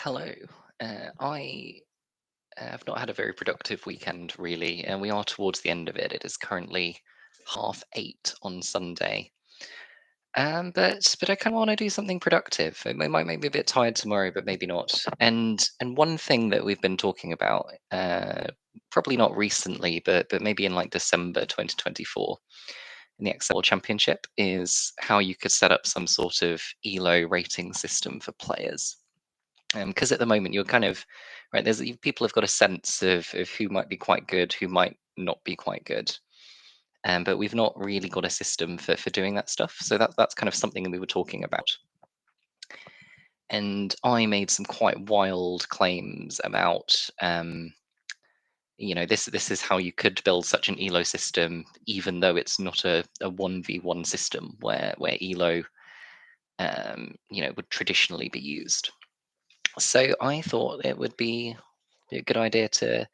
Hello. I have not had a very productive weekend, really, and we are towards the end of it. It is currently 8:30 on Sunday, but I kind of want to do something productive. It might make me a bit tired tomorrow, but maybe not. And one thing that we've been talking about, probably not recently, but maybe in like December 2024 in the Excel Championship, is how you could set up some sort of ELO rating system for players. Because at the moment you're kind of right. People have got a sense of who might be quite good, who might not be quite good, but we've not really got a system for doing that stuff. So that's kind of something that we were talking about. And I made some quite wild claims about, this is how you could build such an ELO system, even though it's not a 1v1 system where ELO, would traditionally be used. So I thought it would be a good idea to,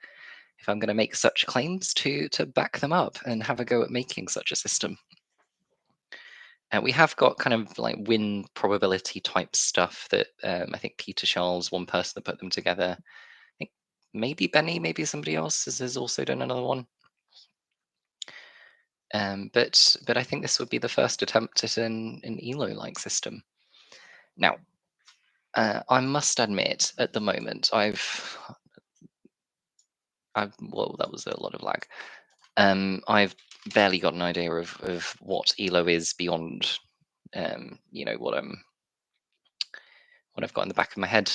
if I'm going to make such claims, to back them up and have a go at making such a system. And we have got kind of like win probability type stuff that I think Peter Charles, one person that put them together. I think maybe Benny, maybe somebody else has also done another one. But I think this would be the first attempt at an ELO-like system. Now, I must admit, at the moment, I've well, that was a lot of lag. I've barely got an idea of what ELO is beyond, what I've got in the back of my head.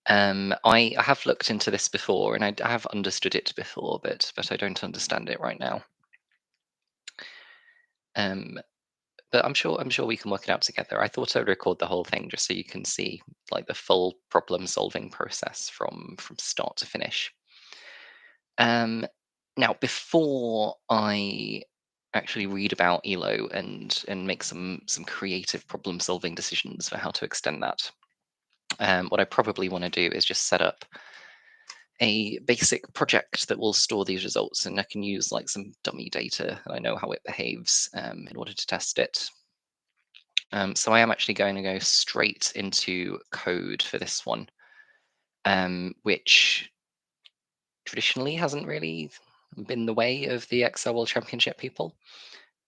I have looked into this before, and I have understood it before, but I don't understand it right now. Um, but I'm sure we can work it out together. I thought I'd record the whole thing just so you can see like the full problem solving process from start to finish. Um, Now, before I actually read about ELO and make some creative problem solving decisions for how to extend that, what I probably want to do is just set up a basic project that will store these results, and I can use like some dummy data. I know how it behaves in order to test it. So I am actually going to go straight into code for this one, which traditionally hasn't really been the way of the Excel World Championship people.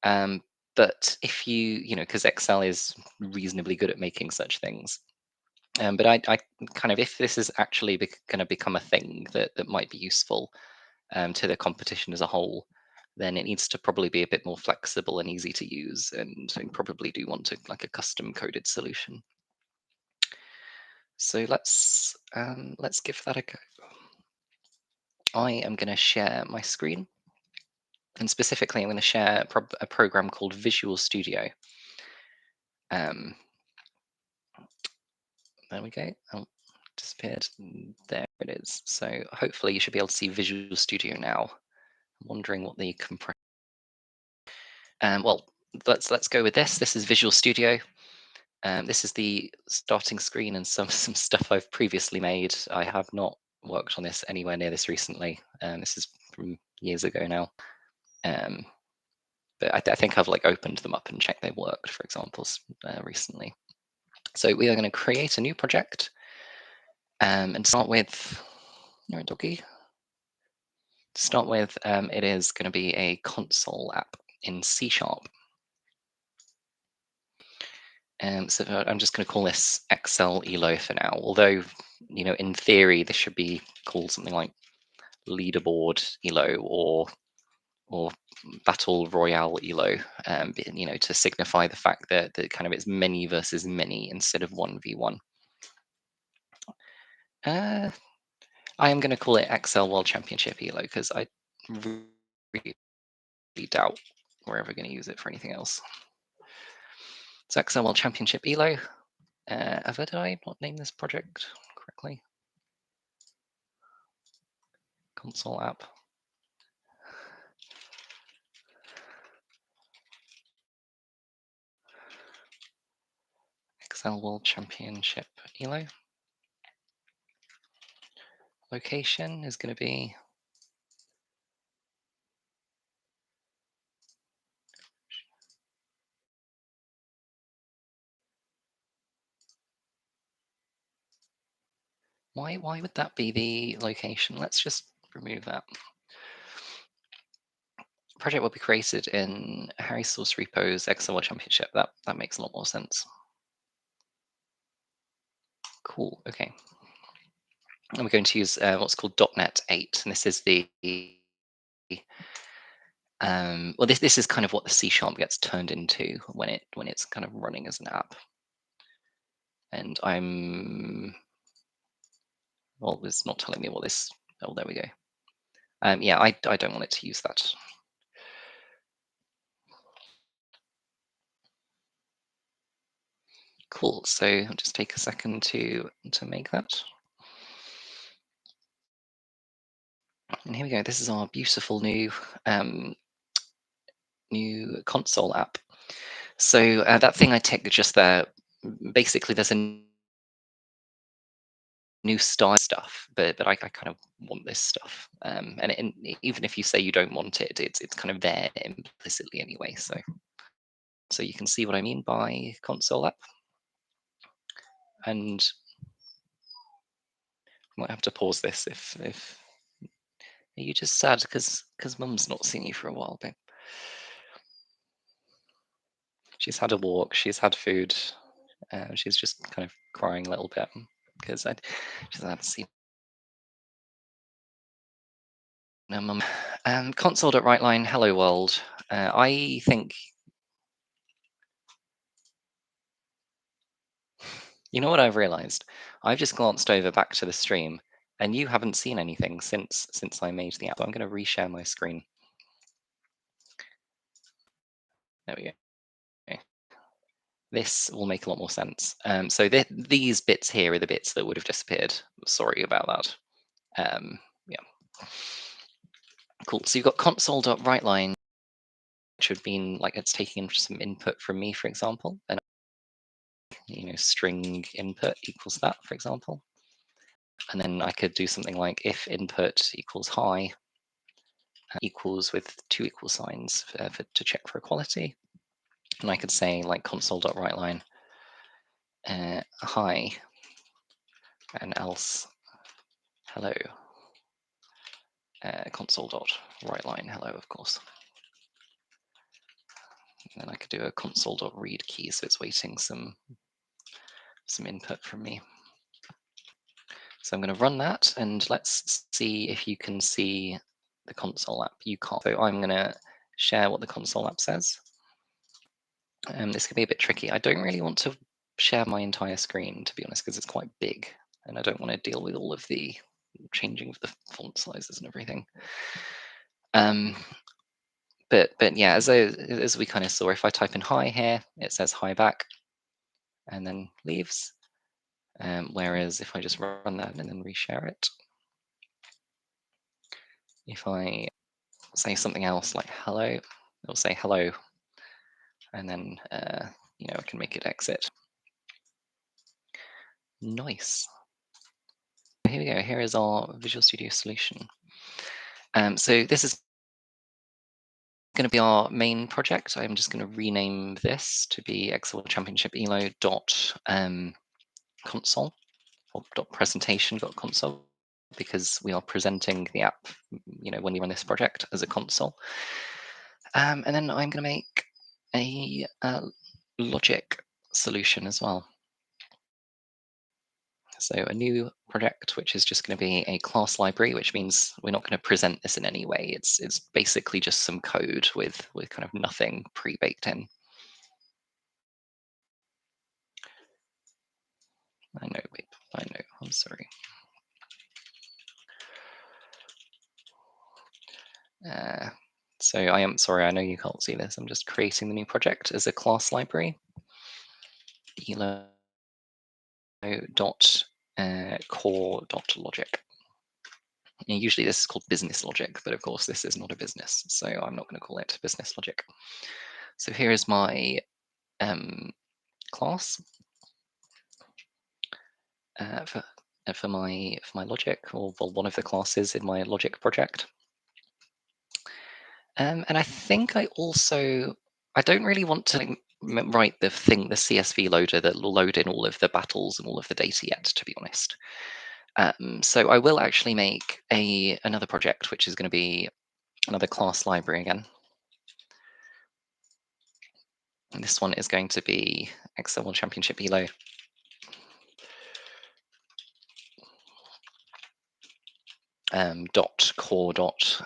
Um, but if because Excel is reasonably good at making such things. But I kind of, if this is actually going to become a thing that might be useful to the competition as a whole, then it needs to probably be a bit more flexible and easy to use, and I probably do want to like a custom coded solution. So let's give that a go. I am going to share my screen, and specifically, I'm going to share a program called Visual Studio. Um, there we go. Oh, disappeared. There it is. So hopefully, you should be able to see Visual Studio now. I'm wondering what the compression. Well, let's go with this. This is Visual Studio. This is the starting screen and some stuff I've previously made. I have not worked on this anywhere near this recently. This is from years ago now. Um, but I think I've like opened them up and checked they worked, for examples, recently. So we are going to create a new project and start with, no doggy. To start with, it is going to be a console app in C#. So I'm just going to call this Excel ELO for now. Although, in theory, this should be called something like Leaderboard ELO or Battle Royale ELO. To signify the fact that kind of it's many versus many instead of 1v1. I am going to call it Excel World Championship ELO because I really doubt we're ever going to use it for anything else. So Excel World Championship ELO. Did I not name this project correctly? Console app. Excel World Championship ELO. Location is going to be Why would that be the location? Let's just remove that. Project will be created in Harry Source Repo's XML Championship. That makes a lot more sense. Cool. Okay. And we're going to use what's called .NET 8, and this is the well, this is kind of what the C# gets turned into when it's kind of running as an app. And well, it's not telling me what this. Oh, there we go. Yeah, I don't want it to use that. Cool. So I'll just take a second to make that. And here we go. This is our beautiful new console app. So that thing I ticked just there, basically, there's a new style stuff, but I kind of want this stuff. And even if you say you don't want it, it's kind of there implicitly anyway. So you can see what I mean by console app. And I might have to pause this if are you just sad because mum's not seen you for a while, babe. She's had a walk, she's had food, she's just kind of crying a little bit because she's had to see no mum. Console.WriteLine, hello world. I think you know what I've realized? I've just glanced over back to the stream, and you haven't seen anything since I made the app. So I'm going to reshare my screen. There we go. This will make a lot more sense. So these bits here are the bits that would have disappeared. Sorry about that. Yeah. Cool. So you've got console.WriteLine, which would mean like it's taking some input from me, for example, and string input equals that, for example. And then I could do something like if input equals hi equals with two equal signs to check for equality. And I could say like console.WriteLine hi and else hello. Console.WriteLine hello, of course. And then I could do a console.read key, so it's waiting some input from me. So I'm going to run that, and let's see if you can see the console app. You can't. So I'm going to share what the console app says. This could be a bit tricky. I don't really want to share my entire screen, to be honest, because it's quite big, and I don't want to deal with all of the changing of the font sizes and everything. But yeah, as we kind of saw, if I type in hi here, it says hi back, and then leaves. Whereas if I just run that and then reshare it, if I say something else like hello, it'll say hello, and then I can make it exit. Nice. Here we go. Here is our Visual Studio solution. So this is going to be our main project. I'm just going to rename this to be Excel Championship ELO console or presentation.console, because we are presenting the app, when we run this project as a console. And then I'm going to make a logic solution as well. So a new project, which is just going to be a class library, which means we're not going to present this in any way. It's basically just some code with kind of nothing pre-baked in. I know, babe. I know. I'm sorry. So I am sorry. I know you can't see this. I'm just creating the new project as a class library. ELO dot core dot logic. Usually this is called business logic, but of course this is not a business, so I'm not going to call it business logic. So here is my class for my logic, or one of the classes in my logic project. And I think I don't really want to write the CSV loader that will load in all of the battles and all of the data yet, to be honest. So I will actually make another project, which is going to be another class library again. And this one is going to be Excel World Championship ELO. Dot core dot.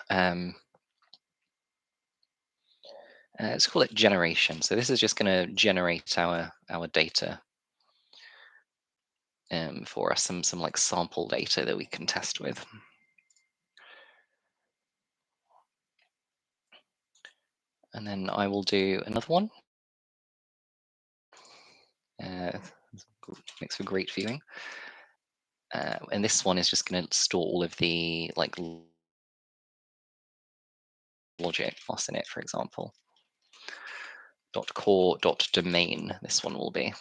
Let's call it generation. So this is just going to generate our data for us, some like sample data that we can test with. And then I will do another one. Uh, makes for great viewing. And this one is just going to store all of the like logic loss in it, for example. Dot core dot domain. This one will be.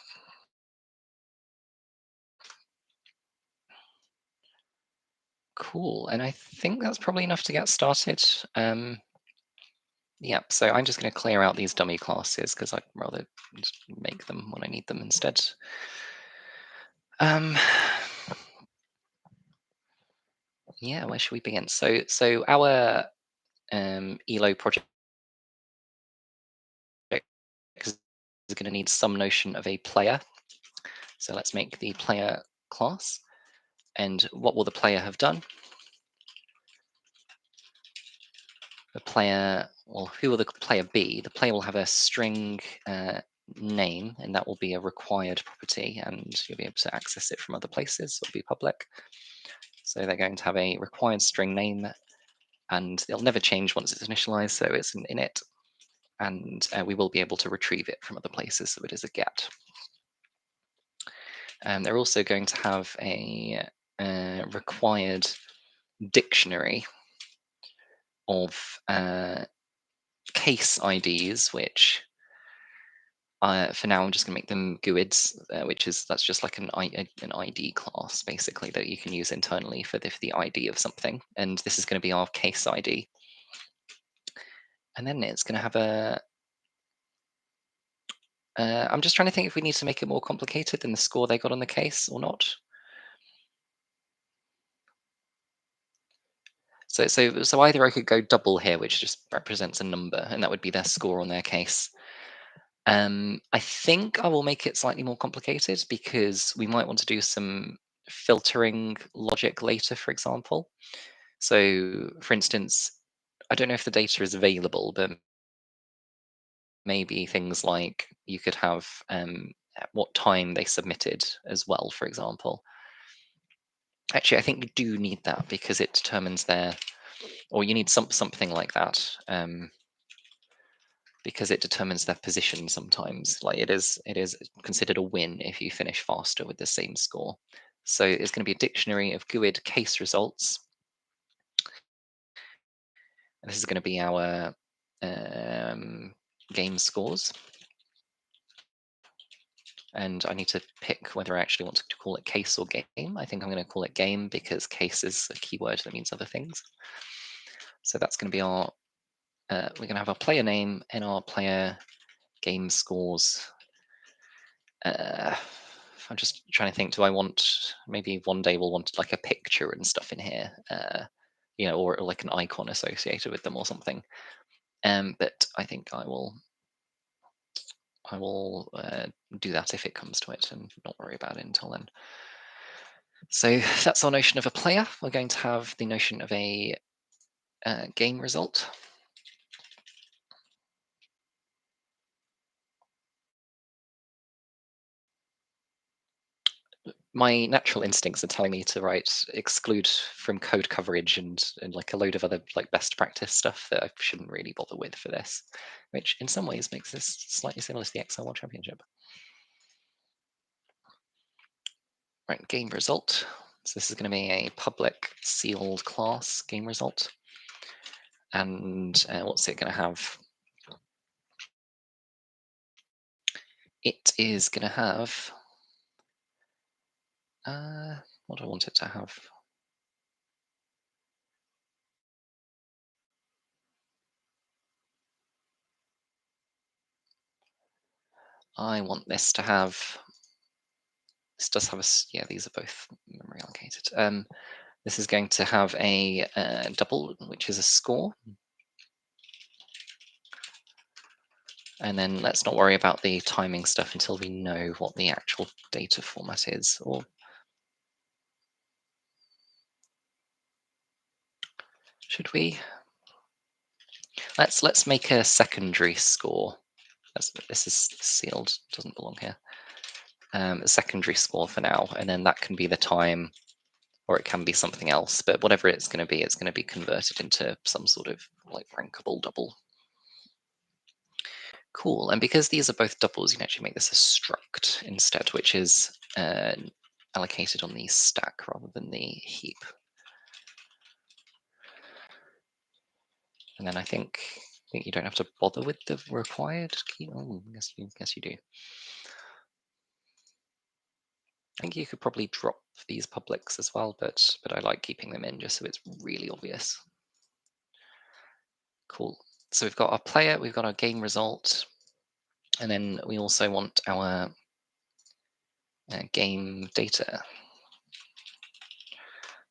Cool. And I think that's probably enough to get started. Yeah, so I'm just going to clear out these dummy classes because I'd rather just make them when I need them instead. Yeah, where should we begin? So our ELO project is going to need some notion of a player. So let's make the player class. And what will the player have done? The player, well, who will the player be? The player will have a string name, and that will be a required property, and you'll be able to access it from other places. So it'll be public. So they're going to have a required string name, and they'll never change once it's initialized, so it's an init. And we will be able to retrieve it from other places, so it is a get. They're also going to have a required dictionary of case IDs, which for now I'm just going to make them GUIDs, that's just like an ID class basically that you can use internally for the ID of something, and this is going to be our case ID. And then it's going to have a I'm just trying to think if we need to make it more complicated than the score they got on the case or not. So either I could go double here, which just represents a number, and that would be their score on their case. I think I will make it slightly more complicated because we might want to do some filtering logic later, for example. So, for instance, I don't know if the data is available, but maybe things like you could have at what time they submitted as well, for example. Actually, I think we do need that because it determines their, or you need something like that, because it determines their position sometimes. Like it is considered a win if you finish faster with the same score. So it's going to be a dictionary of GUID case results. And this is going to be our game scores. And I need to pick whether I actually want to call it case or game. I think I'm going to call it game because case is a keyword that means other things. So that's going to be our, we're going to have our player name and our player game scores. I'm just trying to think, do I want, maybe one day we'll want like a picture and stuff in here, or like an icon associated with them or something. But I think I will do that if it comes to it and not worry about it until then. So that's our notion of a player. We're going to have the notion of a game result. My natural instincts are telling me to write exclude from code coverage and like a load of other like best practice stuff that I shouldn't really bother with for this, which in some ways makes this slightly similar to the Excel World Championship. Right, game result. So this is going to be a public sealed class game result. And what's it going to have? It is going to have, what do I want it to have? I want this to have This does have yeah, these are both memory allocated. This is going to have a double, which is a score. And then let's not worry about the timing stuff until we know what the actual data format is. Or should we? Let's make a secondary score. This is sealed, doesn't belong here. A secondary score for now, and then that can be the time, or it can be something else. But whatever it's going to be converted into some sort of like rankable double. Cool. And because these are both doubles, you can actually make this a struct instead, which is allocated on the stack rather than the heap. And then I think you don't have to bother with the required key. Oh, guess you do. I think you could probably drop these publics as well, but I like keeping them in just so it's really obvious. Cool. So we've got our player, we've got our game result, and then we also want our game data.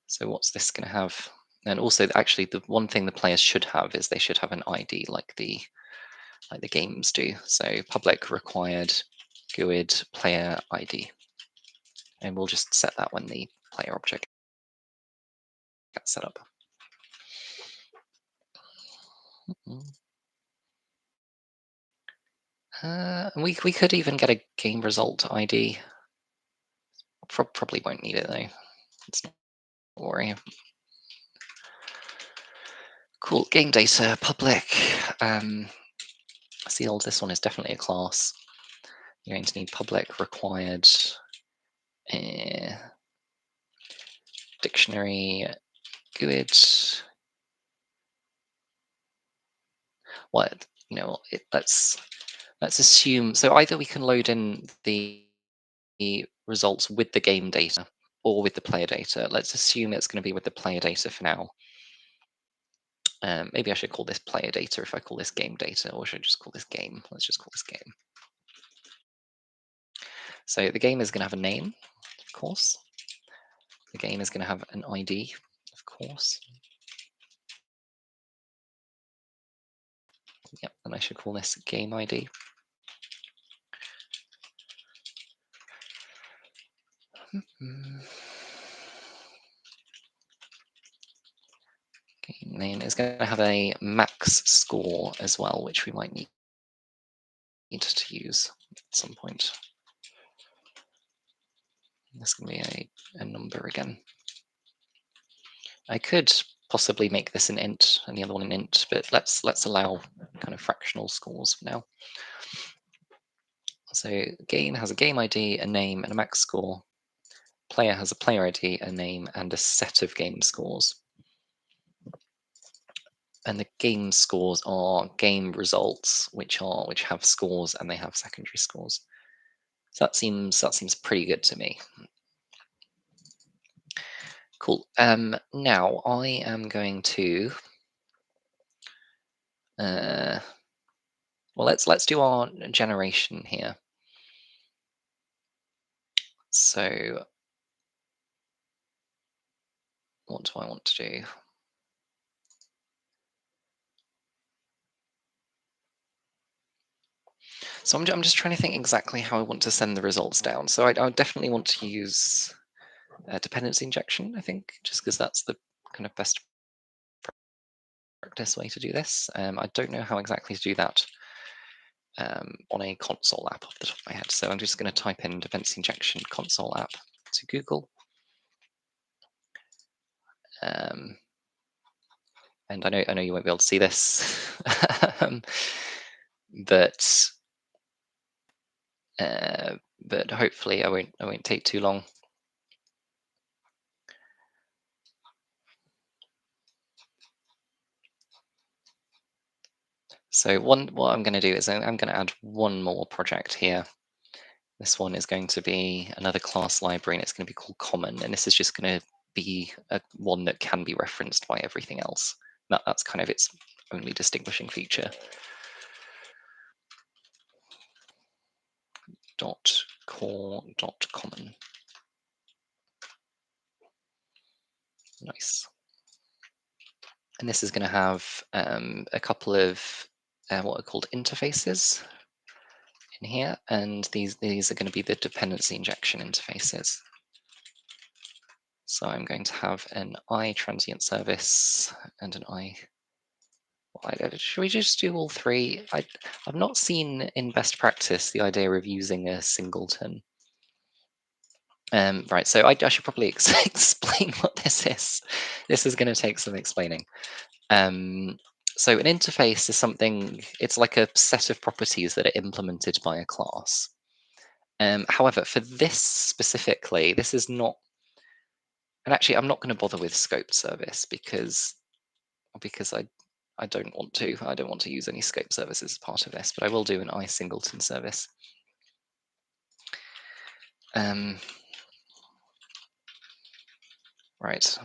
So what's this going to have? And also, actually, the one thing the players should have is they should have an ID like the games do. So public required GUID player ID, and we'll just set that when the player object gets set up. We could even get a game result ID. Probably won't need it though. Let's not worry. Cool. Game data public. Sealed. This one is definitely a class. You're going to need public required dictionary GUID. What let's assume. So either we can load in the results with the game data or with the player data. Let's assume it's going to be with the player data for now. Maybe I should call this player data if I call this game data, or should I just call this game? Let's just call this game. So the game is going to have a name, of course. The game is going to have an ID, of course. Yep, and I should call this game ID. Game name is going to have a max score as well, which we might need to use at some point. This can be a number again. I could possibly make this an int and the other one an int, but let's allow kind of fractional scores for now. So game has a game ID, a name, and a max score. Player has a player ID, a name, and a set of game scores. And the game scores are game results, which have scores and they have secondary scores. So that seems pretty good to me. Cool. Now I am going to well, let's do our generation here. So what do I want to do? So I'm just trying to think exactly how I want to send the results down. So I definitely want to use dependency injection, I think, just because that's the kind of best practice way to do this. I don't know how exactly to do that on a console app off the top of my head. So I'm just going to type in dependency injection console app to Google. And I know you won't be able to see this, but hopefully I won't take too long. So what I'm going to do is I'm going to add one more project here. This one is going to be another class library, and it's going to be called common. And this is just going to be one that can be referenced by everything else. That's kind of its only distinguishing feature. .core.common. Nice. And this is going to have a couple of what are called interfaces in here, and these are going to be the dependency injection interfaces. So I'm going to have an I transient service and an I. Should we just do all three? I've not seen in best practice the idea of using a singleton. Right, so I should probably explain what this is. This is going to take some explaining. So an interface is something, it's like a set of properties that are implemented by a class. However, for this specifically, this is not, and actually I'm not going to bother with scoped service because I don't want to. I don't want to use any scope services as part of this, but I will do an I singleton service. Right.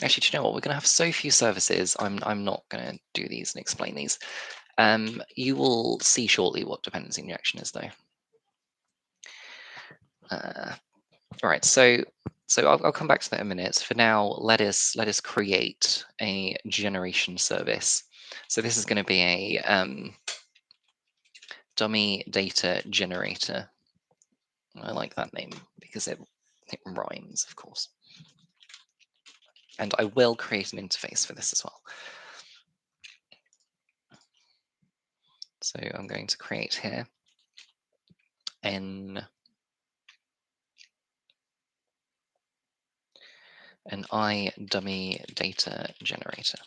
Actually, do you know what? We're going to have so few services. I'm not going to do these and explain these. You will see shortly what dependency injection is, though. All right. So I'll come back to that in a minute. For now, let us create a generation service. So this is going to be a dummy data generator. I like that name because it rhymes, of course. And I will create an interface for this as well. So I'm going to create here an dummy data generator.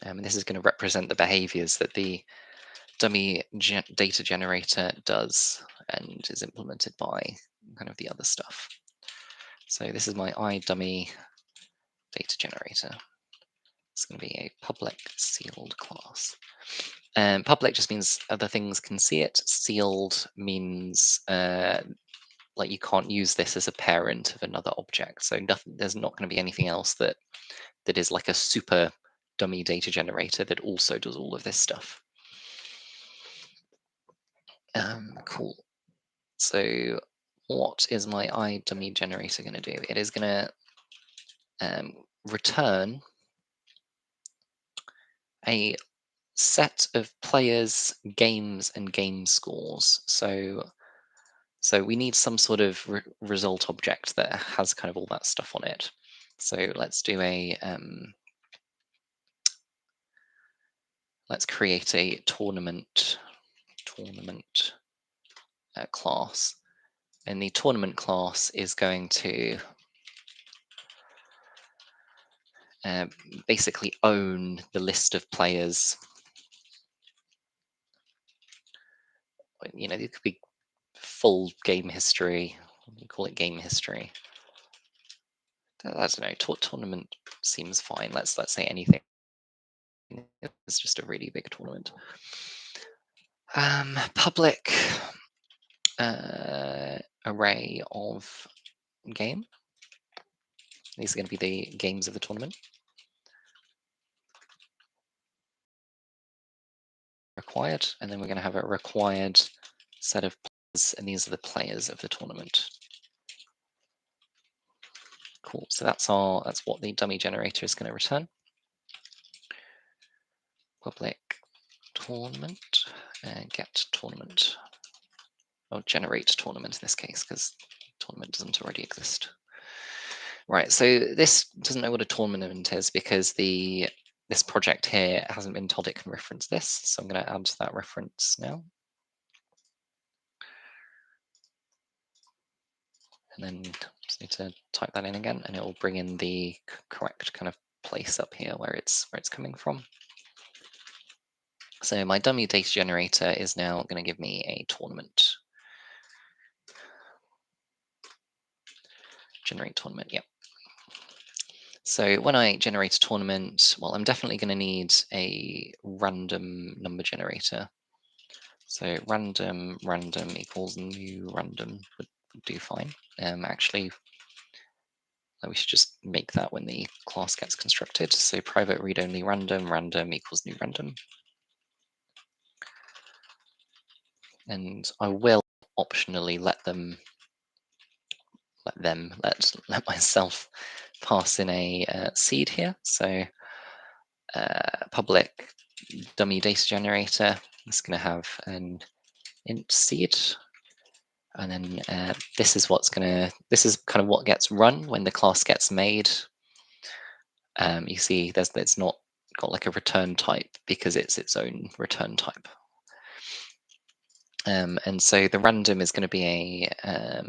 And this is going to represent the behaviors that the dummy data generator does and is implemented by kind of the other stuff. So this is my dummy data generator. It's going to be a public sealed class. Public just means other things can see it. Sealed means like you can't use this as a parent of another object. So there's not going to be anything else that is like a super dummy data generator that also does all of this stuff. Cool. So what is my dummy generator going to do? It is going to return a set of players, games, and game scores. So we need some sort of result object that has kind of all that stuff on it. So let's do a let's create a tournament class, and the tournament class is going to basically own the list of players. You know, it could be full game history. We call it game history. I don't know. Tournament seems fine. Let's say anything. It's just a really big tournament. Public array of game. These are going to be the games of the tournament. Required, and then we're going to have a required set of players, and these are the players of the tournament. Cool. So that's what the dummy generator is going to return. Public tournament get tournament. Oh, generate tournament in this case because tournament doesn't already exist. Right. So this doesn't know what a tournament is because this project here hasn't been told it can reference this. So I'm going to add that reference now. And then just need to type that in again, and it will bring in the correct kind of place up here where it's coming from. So my dummy data generator is now going to give me a tournament. Generate tournament, yep. So when I generate a tournament, well, I'm definitely going to need a random number generator. So random equals new random would do fine. Actually, we should just make that when the class gets constructed. So private read-only random equals new random. And I will optionally let them let myself pass in a seed here. So public dummy data generator is going to have an int seed, and then this is kind of what gets run when the class gets made. You see, it's not got like a return type because it's its own return type. And so the random is going to be a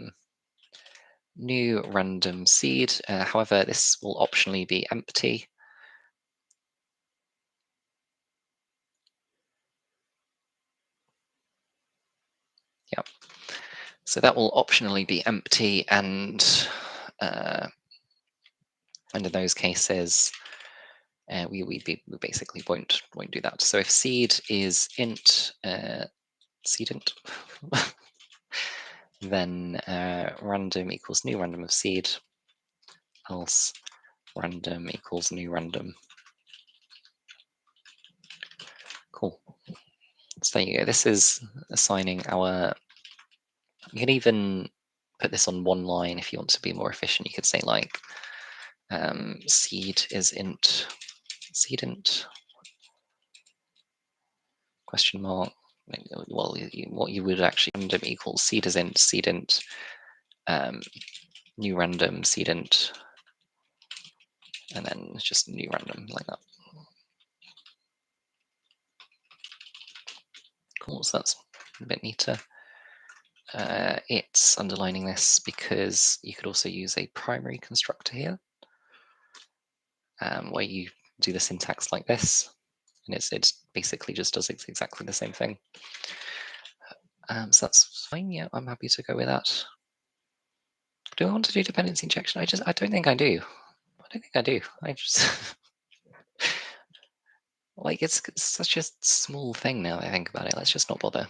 new random seed. However, this will optionally be empty. Yep. So that will optionally be empty, and in those cases, we basically won't do that. So if seed is int seedint, then random equals new random of seed, else random equals new random. Cool. So there you go. This is assigning our. You can even put this on one line if you want to be more efficient. You could say like seed is int seedint question mark. Well, what you would actually random equals seed is int seedint new random seedint, and then just new random like that. Cool. So that's a bit neater. It's underlining this because you could also use a primary constructor here, where you do the syntax like this, and it's basically just does exactly the same thing. So that's fine. Yeah, I'm happy to go with that. Do I want to do dependency injection? I don't think I do. I don't think I do. I just like it's such a small thing now that I think about it. Let's just not bother.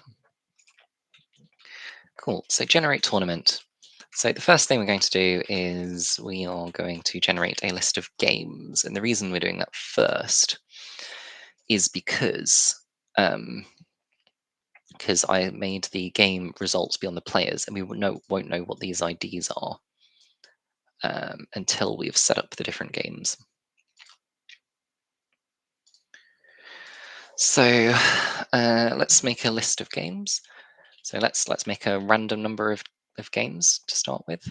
Cool. So generate tournament. So the first thing we're going to do is we are going to generate a list of games. And the reason we're doing that first is because I made the game results be on the players, and we won't know what these IDs are until we've set up the different games. So let's make a list of games. So let's make a random number of games to start with.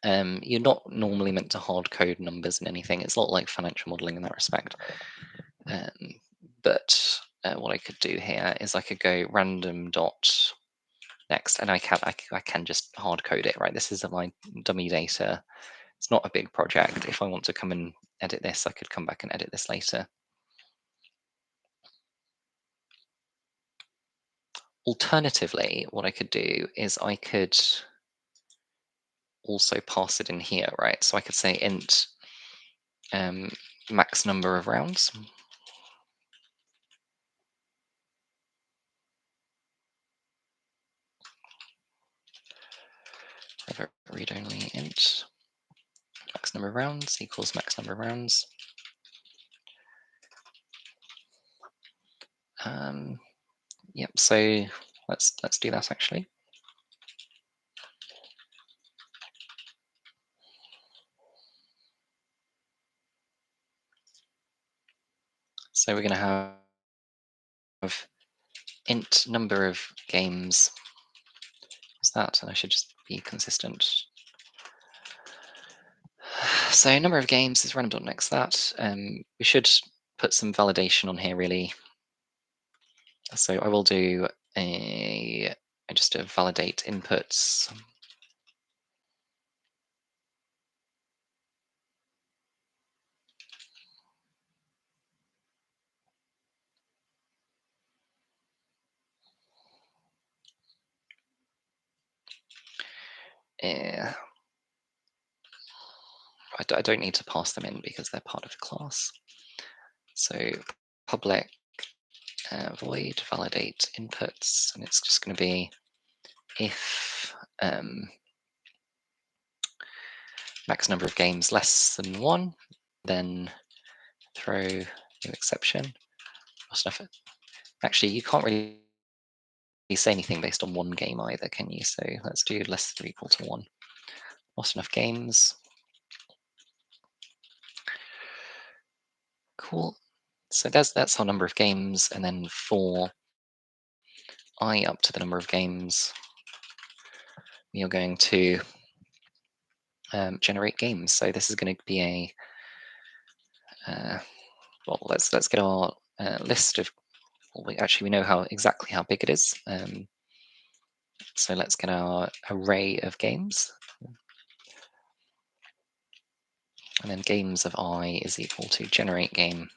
You're not normally meant to hard code numbers in anything. It's not like financial modeling in that respect. But what I could do here is I could go random dot next, and I can just hard code it, right? This is my dummy data. It's not a big project. If I want to come and edit this, I could come back and edit this later. Alternatively, what I could do is I could also pass it in here, right? So I could say int max number of rounds. Read only int max number of rounds equals max number of rounds. Yep. So let's do that actually. So we're going to have int number of games. Is that? And I should just be consistent. So number of games is random.next that. We should put some validation on here really. So I will do just a validate inputs. I don't need to pass them in because they're part of the class. So public void validate inputs, and it's just going to be if max number of games less than 1, then throw new exception. Actually, you can't really say anything based on one game either, can you? So let's do less than or equal to 1. not enough games. Cool. So that's our number of games, and then for I up to the number of games, we are going to generate games. So this is going to be a well. Let's get our list of. Well, we know how exactly how big it is. So let's get our array of games, and then games of I is equal to generate game.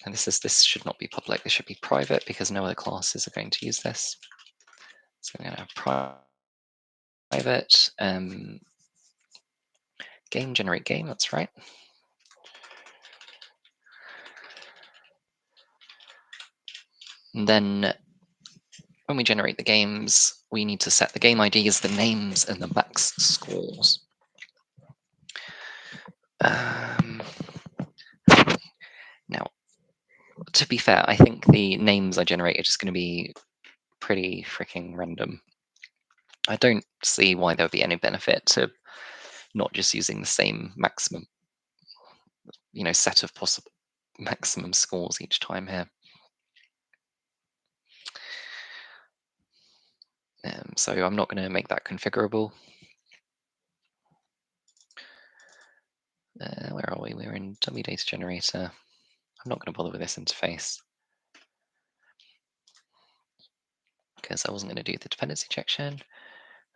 And this should not be public. This should be private because no other classes are going to use this. So I'm going to have private game generate game. That's right. And then when we generate the games, we need to set the game IDs, the names, and the max scores. Now, to be fair, I think the names I generate are just going to be pretty freaking random. I don't see why there would be any benefit to not just using the same maximum, set of possible maximum scores each time here. So I'm not going to make that configurable. Where are we? We're in dummy data generator. I'm not going to bother with this interface because I wasn't going to do the dependency injection.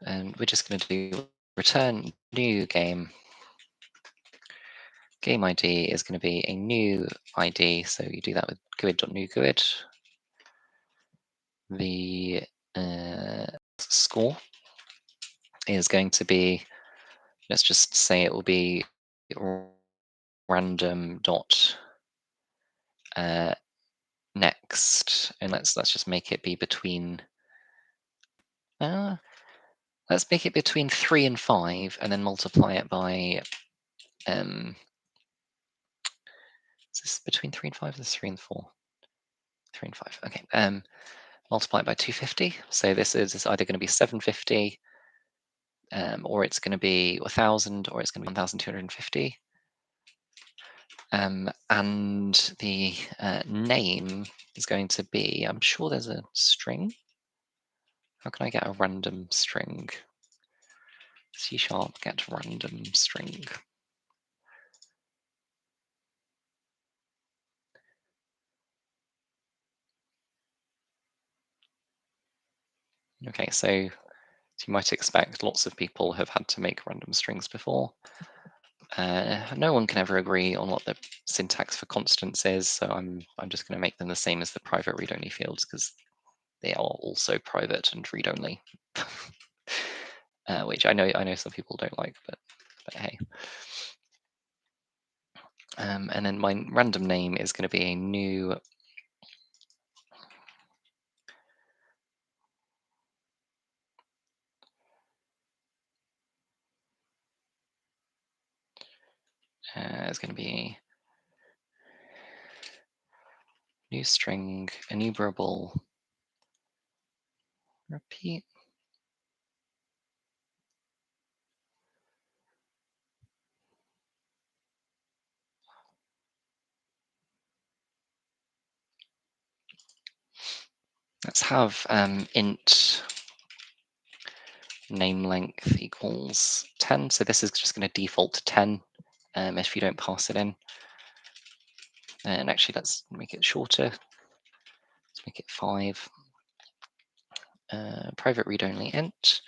And we're just going to do return new game. Game ID is going to be a new ID. So you do that with GUID.newGUID. The score is going to be, let's just say it will be random dot next, and let's just make it be between let's make it between 3 and 5 and then multiply it by is this between 3 and 5 or 3 and 4? 3 and 5. Okay. Multiply it by 250. So this is either going to be 750 or it's going to be 1000 or it's going to be 1250. And the name is going to be, I'm sure there's a string. How can I get a random string? C# get random string. Okay, so as you might expect, lots of people have had to make random strings before. No one can ever agree on what the syntax for constants is, so I'm just going to make them the same as the private read-only fields because they are also private and read-only, which I know some people don't like, but hey. And then my random name is going to be a new it's going to be a new string, enumerable repeat. Let's have int name length equals 10. So this is just going to default to 10 if you don't pass it in. And actually, let's make it shorter. Let's make it 5. Private read-only int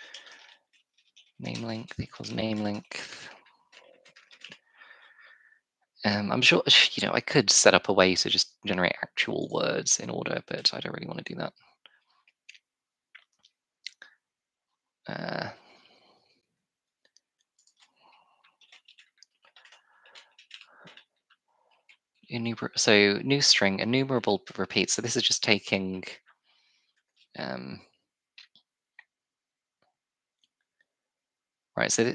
name length equals name length. I'm sure, I could set up a way to just generate actual words in order, but I don't really want to do that. So new string, enumerable repeat. So this is just taking right. So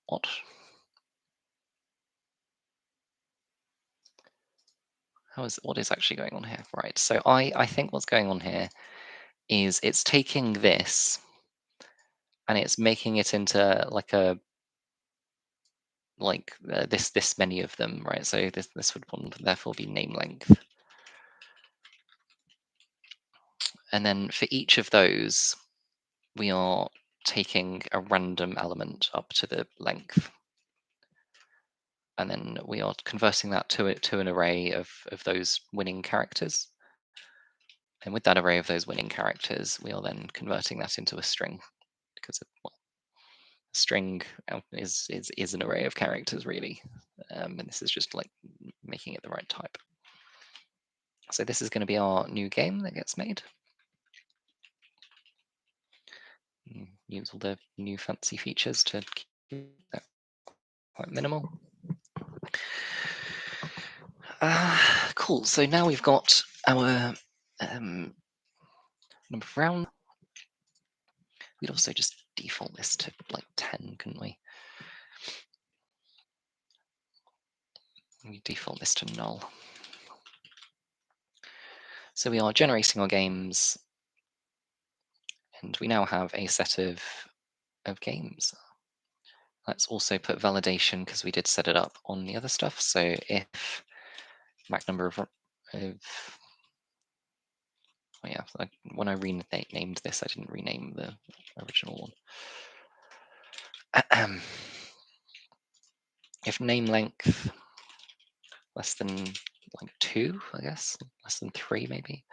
what? What is actually going on here? Right. So I think what's going on here is it's taking this and it's making it into like a this many of them, right? So this would therefore be name length. And then for each of those, we are taking a random element up to the length. And then we are converting that to an array of those winning characters. And with that array of those winning characters, we are then converting that into a string because well, a string is an array of characters really. And this is just like making it the right type. So this is going to be our new game that gets made. Use all the new fancy features to keep that quite minimal. Cool. So now we've got our number of round. We'd also just default this to like 10, couldn't we? We default this to null. So we are generating our games, and we now have a set of games. Let's also put validation because we did set it up on the other stuff. So if max number of oh yeah, when I renamed this, I didn't rename the original one. If name length less than like 2, I guess, less than 3 maybe.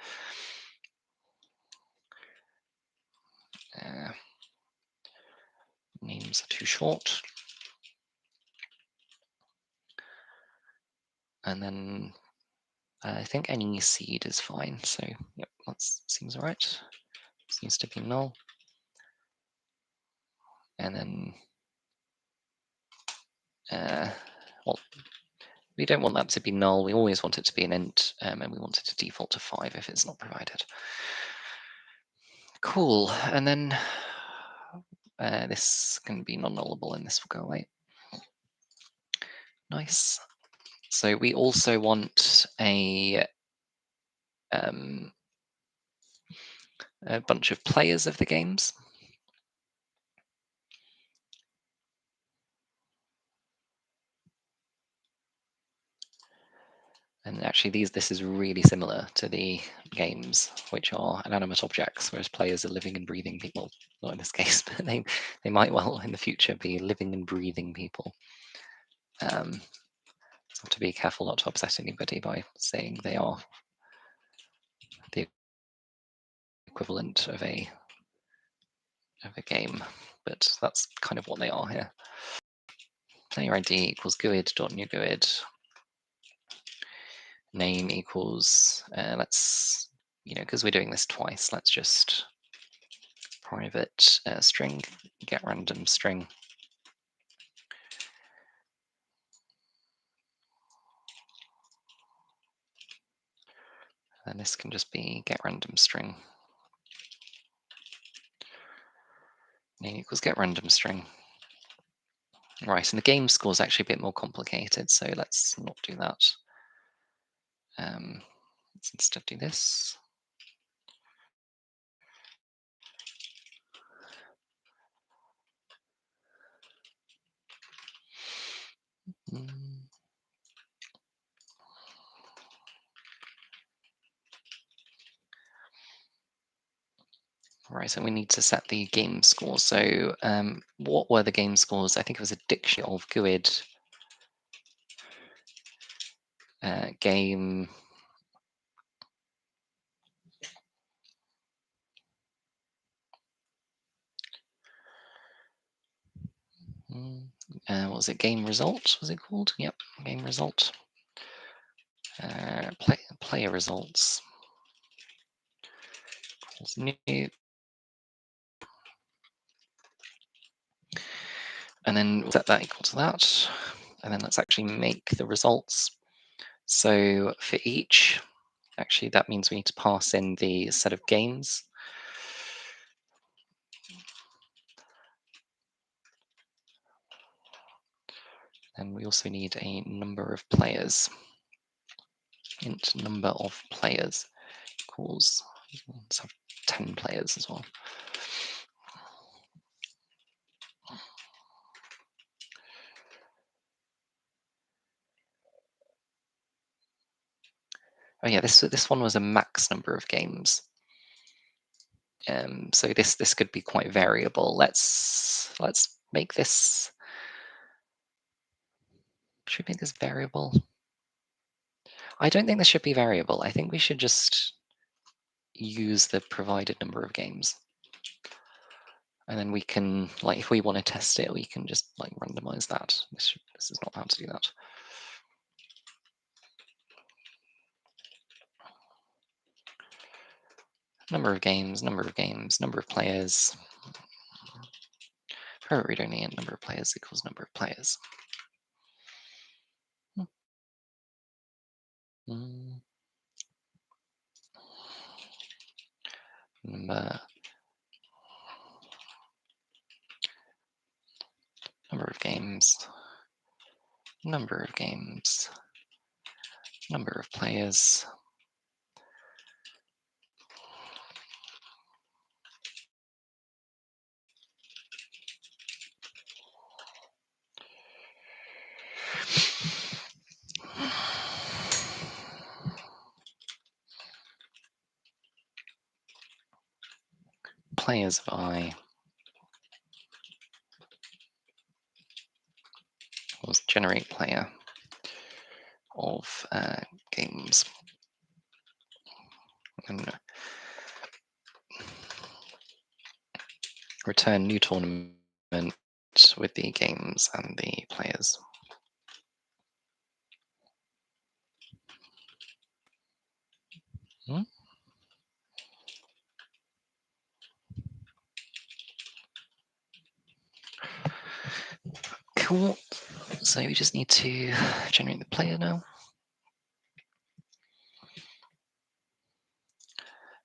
Names are too short. And then I think any seed is fine. So yep, that seems all right. Seems to be null. And then, well, we don't want that to be null. We always want it to be an int, and we want it to default to 5 if it's not provided. Cool. And then this can be non-nullable, and this will go away. Nice. So we also want a bunch of players of the games. And actually, this is really similar to the games, which are inanimate objects, whereas players are living and breathing people. Not in this case, but they might well in the future be living and breathing people. So have to be careful not to upset anybody by saying they are the equivalent of a game, but that's kind of what they are here. Player ID equals GUID.newGUID. Name equals, let's, because we're doing this twice, let's just private string, get random string. And this can just be get random string. Name equals get random string. Right, and the game score is actually a bit more complicated, so let's not do that. Let's instead do this. Right, so we need to set the game score. So what were the game scores? I think it was a dictionary of GUID game. What was it? Game result, was it called? Yep, game result. Player results. New. And then set that equal to that. And then let's actually make the results. So for each, actually that means we need to pass in the set of games. And we also need a number of players. Int number of players equals, let's have 10 players as well. Oh yeah, this one was a max number of games. So this could be quite variable. Let's make this. Should we make this variable? I don't think this should be variable. I think we should just use the provided number of games. And then we can, like, if we want to test it, we can just like randomize that. This is not how to do that. Number of games, number of games, number of players. Private read only and number of players equals number of players. Mm. Number of games, number of games, number of players. Players of I was generate player of games. And return new tournament with the games and the players. Hmm? Cool. So we just need to generate the player now.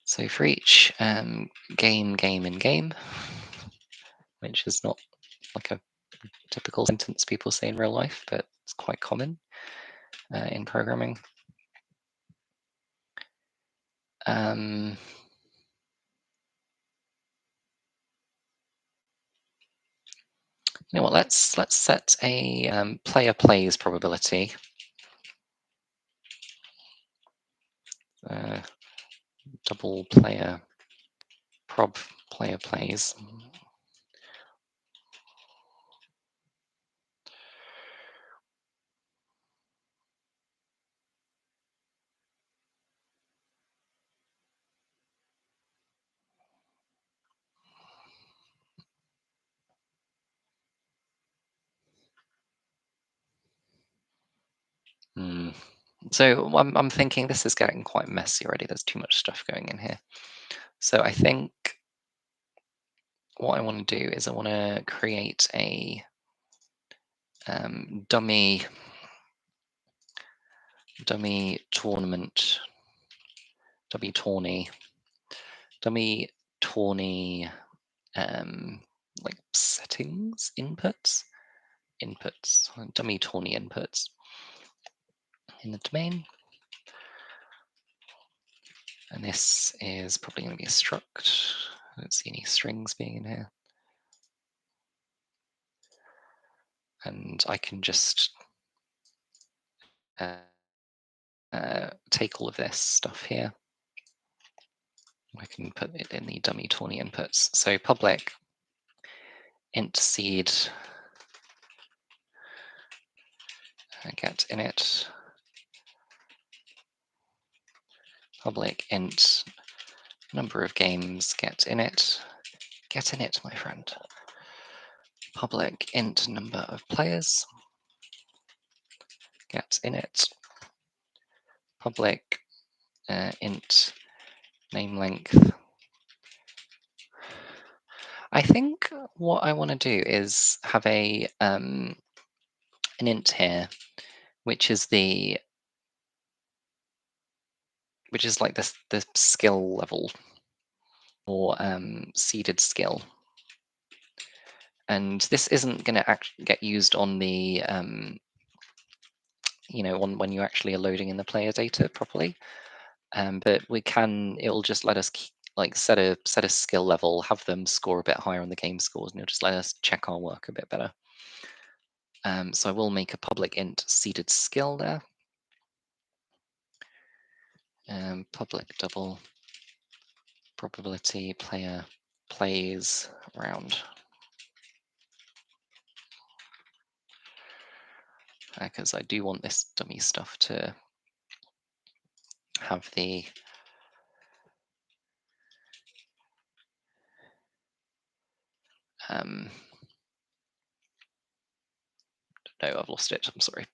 So for each game, and game, which is not like a typical sentence people say in real life, but it's quite common in programming. You know what? Let's set a player plays probability. Double player player plays. So I'm thinking this is getting quite messy already. There's too much stuff going in here. So I think what I want to do is I want to create a dummy tournament, dummy tourney like settings, inputs, dummy tourney inputs in the domain. And this is probably going to be a struct. I don't see any strings being in here. And I can just take all of this stuff here. I can put it in the dummy tourney inputs. So public int seed get init, public int number of games get init, my friend. Public int number of players get init, public int name length. I think what I want to do is have an int here, which is like the skill level or seeded skill. And this isn't going to get used on the when you actually are loading in the player data properly. But it'll just let us set a skill level, have them score a bit higher on the game scores, and it'll just let us check our work a bit better. So I will make a public int seeded skill there. public double probability player plays round. Because I do want this dummy stuff to have the no, I've lost it. I'm sorry.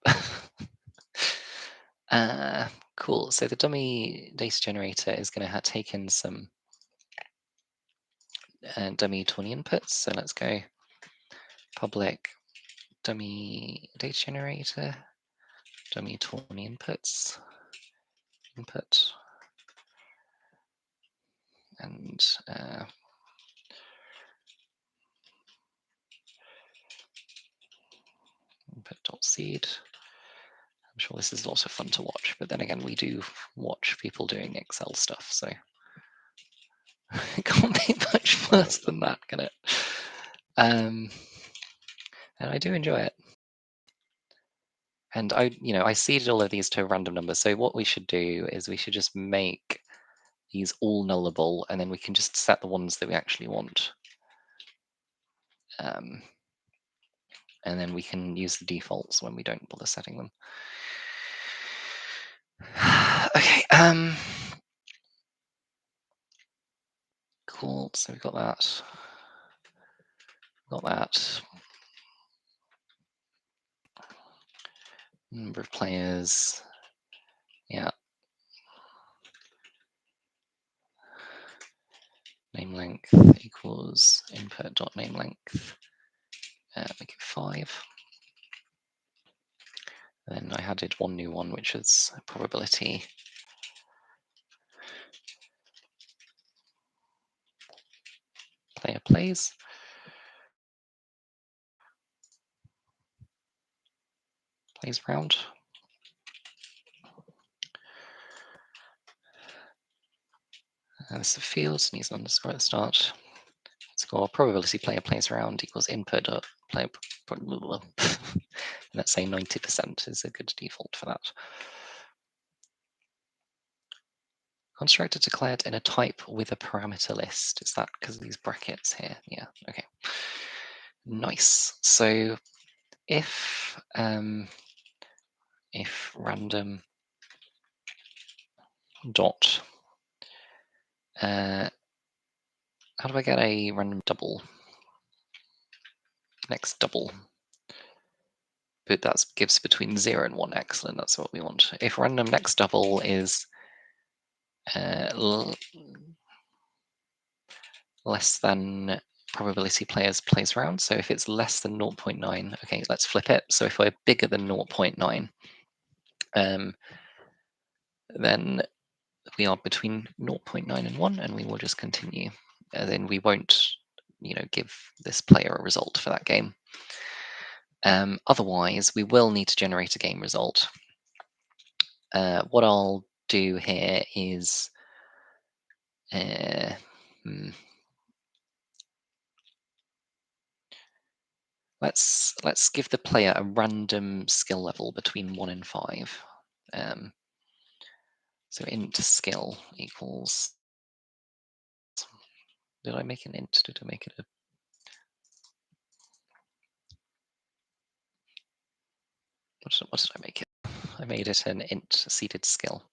Cool. So the dummy data generator is going to take in some dummy 20 inputs. So let's go public dummy data generator, dummy 20 inputs, input, and input.seed. I'm sure this is a lot of fun to watch, but then again, we do watch people doing Excel stuff, so it can't be much worse than that, can it? And I do enjoy it. And I seeded all of these to a random number. So what we should do is we should just make these all nullable, and then we can just set the ones that we actually want. And then we can use the defaults when we don't bother setting them. Okay. Cool. So we've got that. Got that. Number of players. Yeah. Name length equals input.name length. Make it 5. Then I added one new one, which is probability player plays. Plays round. This is a field, needs an underscore at the start. Score probability player plays round equals input player. Let's say 90% is a good default for that. Constructor declared in a type with a parameter list. Is that because of these brackets here? Yeah, okay. Nice. So if random dot how do I get a random double? Next double. But that gives between 0 and 1. Excellent, that's what we want. If random next double is less than probability players plays round, so if it's less than 0.9, okay, let's flip it. So if we're bigger than 0.9, then we are between 0.9 and 1, and we will just continue. And then we won't, give this player a result for that game. Otherwise, we will need to generate a game result. What I'll do here is let's give the player a random skill level between 1 and 5. So int skill equals. Did I make an int? Did I make it a? What did I make it? I made it an int seeded skill.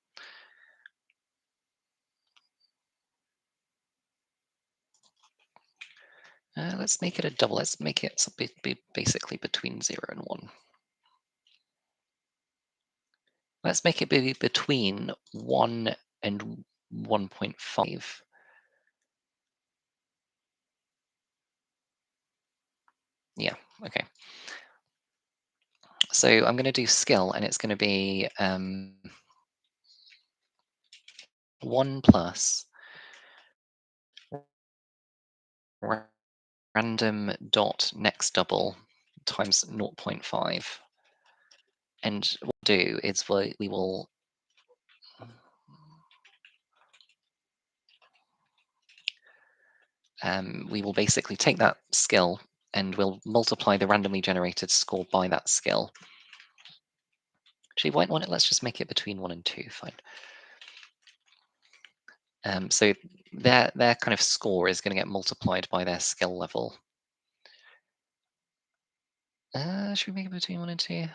Let's make it a double. Let's make it basically between 0 and 1. Let's make it be between 1 and 1.5. Yeah, okay. So I'm going to do skill, and it's going to be 1 plus random dot next double times 0.5. And what we'll do is we will basically take that skill and we'll multiply the randomly generated score by that skill. Actually, let's just make it between 1 and 2, fine. So their kind of score is going to get multiplied by their skill level. Should we make it between 1 and 2?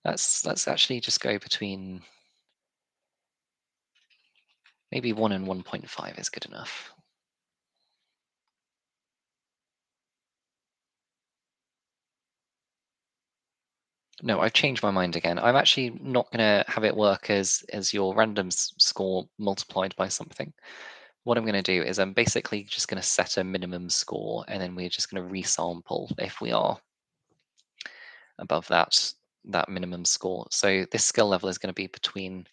Let's actually just go between maybe 1 and 1.5 is good enough. No, I've changed my mind again. I'm actually not going to have it work as your random score multiplied by something. What I'm going to do is I'm basically just going to set a minimum score, and then we're just going to resample if we are above that minimum score. So this skill level is going to be between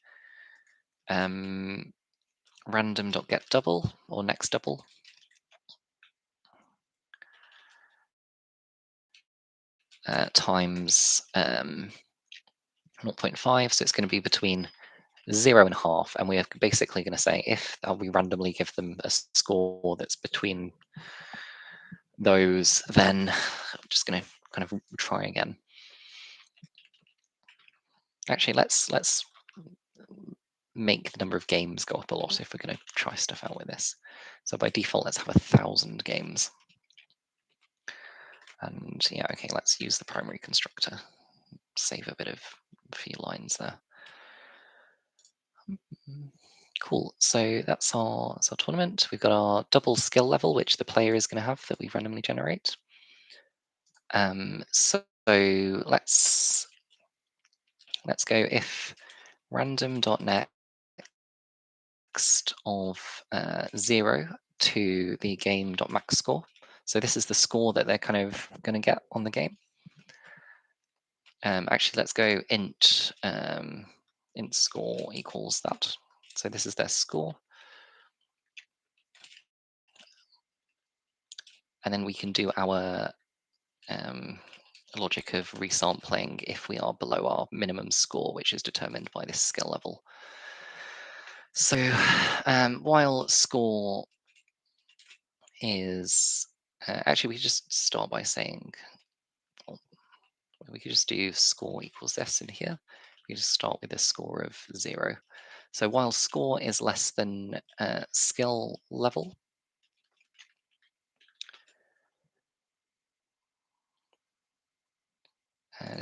random.getDouble or next double times 0.5. So it's going to be between 0 and half, and we're basically going to say if we randomly give them a score that's between those, then I'm just going to kind of try again. Actually, let's make the number of games go up a lot if we're going to try stuff out with this. So by default, let's have 1,000 games. And yeah, okay, let's use the primary constructor. Save a few lines there. Cool. So that's our tournament. We've got our double skill level, which the player is going to have that we randomly generate. So let's go if random.next of 0 to the game.max score. So this is the score that they're kind of going to get on the game. Actually, let's go int score equals that. So this is their score. And then we can do our logic of resampling if we are below our minimum score, which is determined by this skill level. So while score is actually, we could just start by saying, well, we could just do score equals this in here. We just start with a score of 0. So while score is less than skill level,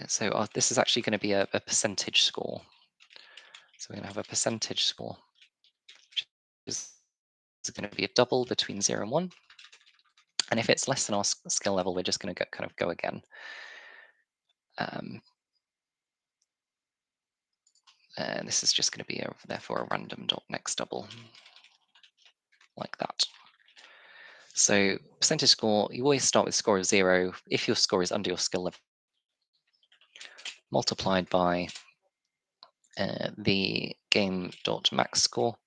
so this is actually going to be a percentage score. So we're going to have a percentage score, which is going to be a double between 0 and 1. And if it's less than our skill level, we're just going to kind of go again. And this is just going to be therefore a random.next double, like that. So percentage score, you always start with score of 0. If your score is under your skill level, multiplied by the game.max score.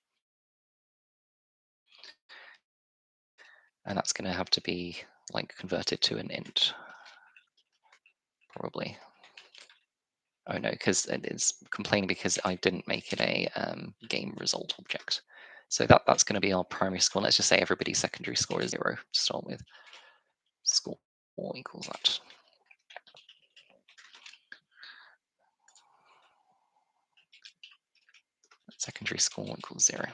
And that's going to have to be like converted to an int, probably. Oh no, because it's complaining because I didn't make it a game result object. So that's going to be our primary score. Let's just say everybody's secondary score is 0 to start with. Score equals that. Secondary score equals 0.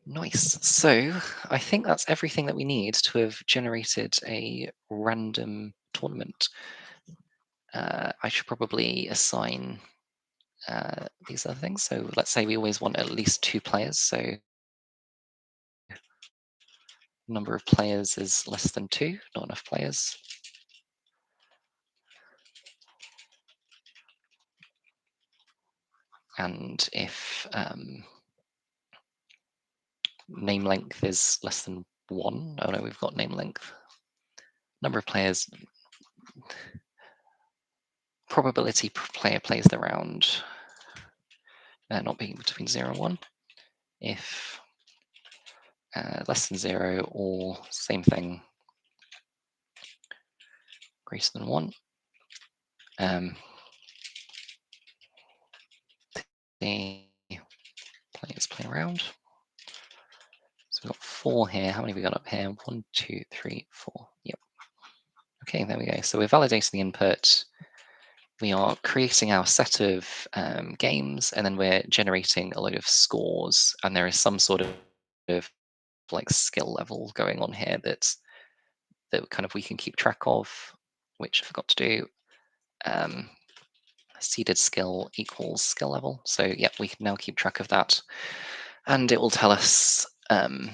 Nice. So I think that's everything that we need to have generated a random tournament. I should probably assign these other things. So let's say we always want at least 2 players. So number of players is less than 2, not enough players. And if name length is less than 1, oh no, we've got name length. Number of players, probability player plays the round not being between 0 and 1. If less than 0 or same thing, greater than 1. The players play around. So we've got 4 here. How many have we got up here? 1, 2, 3, 4. Yep. Okay, there we go. So we're validating the input. we are creating our set of games, and then we're generating a load of scores, and there is some sort of like skill level going on here that kind of we can keep track of, which I forgot to do. Um, Seeded skill equals skill level. So yeah, we can now keep track of that, and it will tell us kind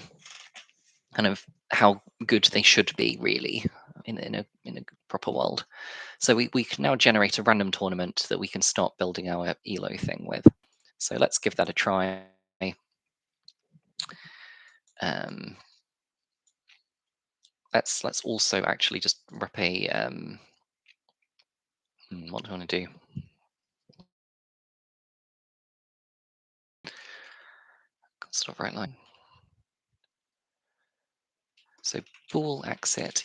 of how good they should be really in a proper world. So we can now generate a random tournament that we can start building our ELO thing with. So let's give that a try. Um, let's also actually just rep a what do I want to do? Stop right line. So bool exit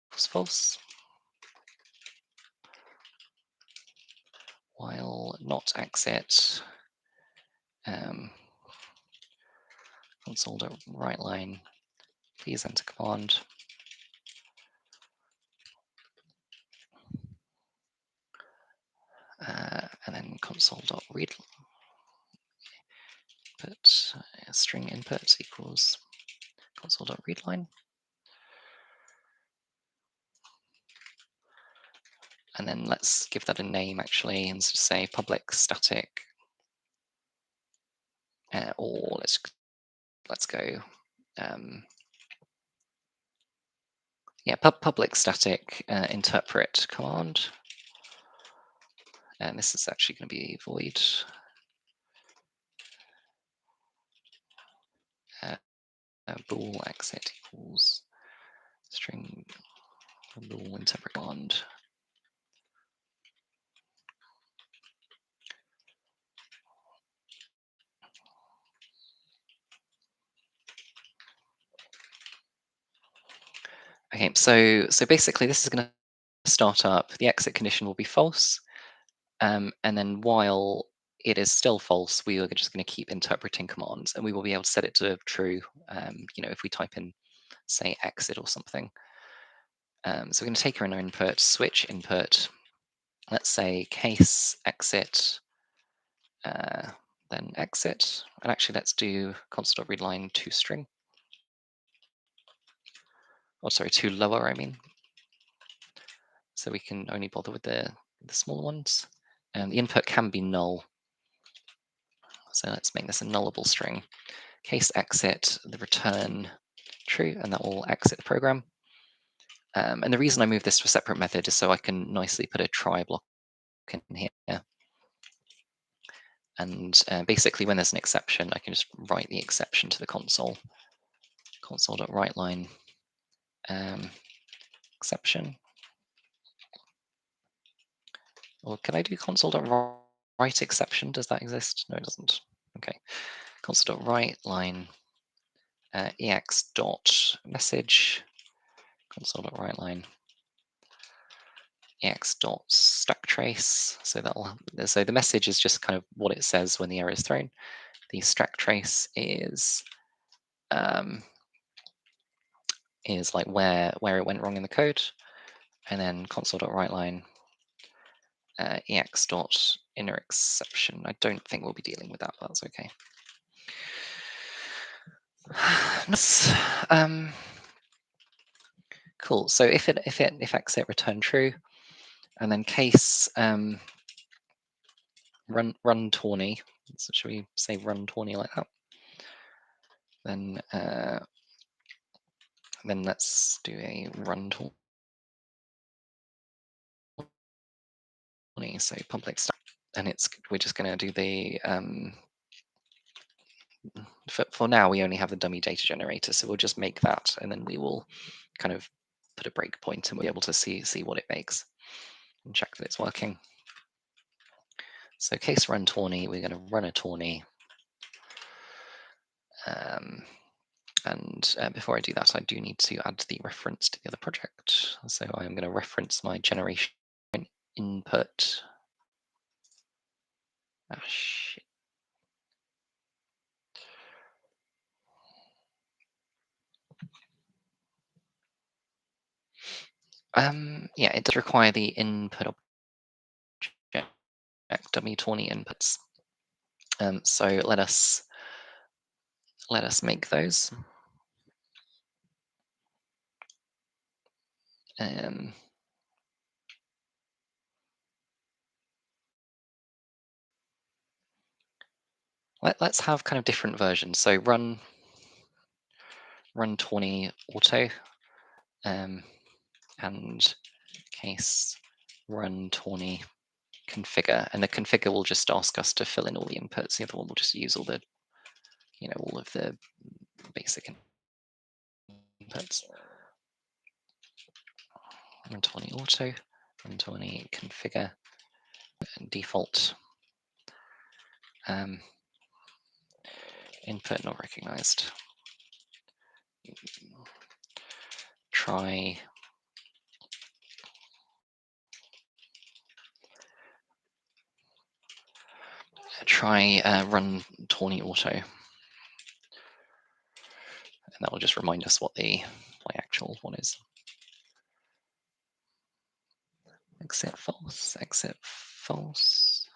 equals false, while not exit um, console.write line. Please enter command. And then console.read input string input equals console.readline. And then let's give that a name actually, and just say public static, or let's go, yeah, public static interpret command, and this is actually going to be void bool exit equals string bool interpret command. Okay, so basically this is going to start up. The exit condition will be false, and then while it is still false, we are just going to keep interpreting commands, and we will be able to set it to true. If we type in, say, exit or something. So we're going to take our input, switch input. Let's say case exit, then exit, and actually let's do console.readline to string. Oh, sorry, to lower. I mean. So we can only bother with the smaller ones. And the input can be null. So let's make this a nullable string. Case exit, the return true, and that will exit the program. And the reason I move this to a separate method is so I can nicely put a try block in here. And basically, when there's an exception, I can just write the exception to the console. Console.writeLine exception. Or can I do console.write exception? Does that exist? No, it doesn't. Okay. Console.writeLine ex.message, console.writeLine ex.stacktrace. So the message is just kind of what it says when the error is thrown. The stack trace is like where it went wrong in the code, and then console.writeLine ex.innerException. I don't think we'll be dealing with that, but that's okay. Cool. So if exit return true, and then case run tawny. So should we say run tawny like that? Then let's do a run tawny. So public stack, and we're just going to do the for now we only have the dummy data generator, so we'll just make that, and then we will kind of put a breakpoint, and we'll be able to see what it makes and check that it's working. So case run tawny, we're going to run a tawny. And before I do that, I do need to add the reference to the other project. So I'm going to reference my generation input. Ah, shit. Yeah, it does require the input dummy 20 inputs. So let us make those. Um, let's have kind of different versions. So run 20 auto, and case run 20 configure, and the configure will just ask us to fill in all the inputs. The other one will just use all the, all of the basic inputs. Run 20 auto, run 20 configure, and default input not recognized. Try run 20 auto, and that will just remind us what my actual one is. Exit false, exit false.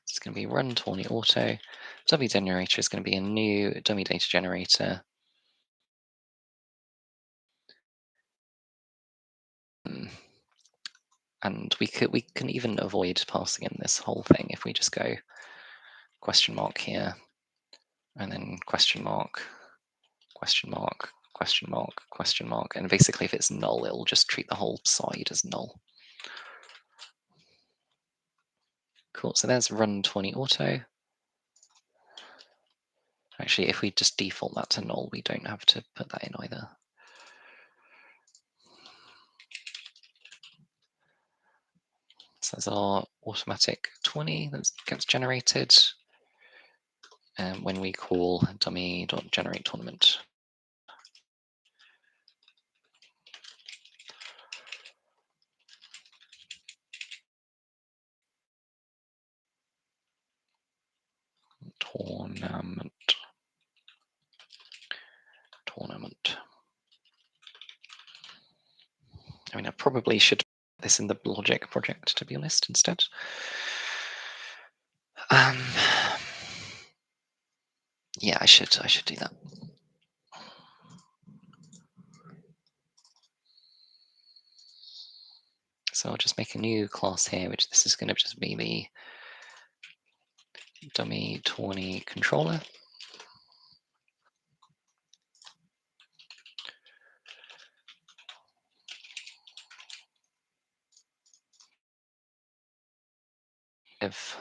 It's going to be run 20 auto. Dummy generator is going to be a new dummy data generator. And we can even avoid passing in this whole thing if we just go question mark here, and then question mark, question mark, question mark, question mark. And basically if it's null, it'll just treat the whole side as null. Cool, so there's run 20 auto. Actually, if we just default that to null, we don't have to put that in either. So there's our automatic 20 that gets generated when we call dummy.generate tournament. Tournament. I mean, I probably should put this in the logic project, to be honest, instead. Yeah, I should do that. So I'll just make a new class here, which this is going to just be the dummy 20 controller. If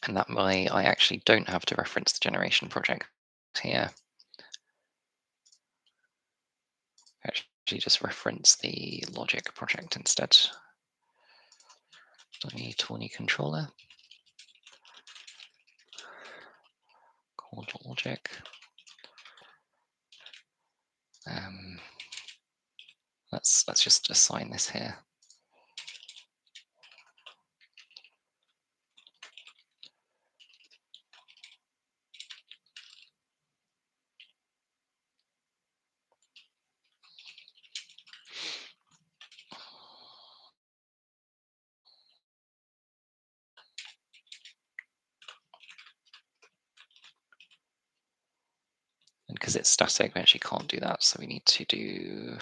and that way I actually don't have to reference the generation project here. Actually just reference the logic project instead. Dummy 20 controller. Called logic. Let's just assign this here. And because it's static, we actually can't do that, so we need to do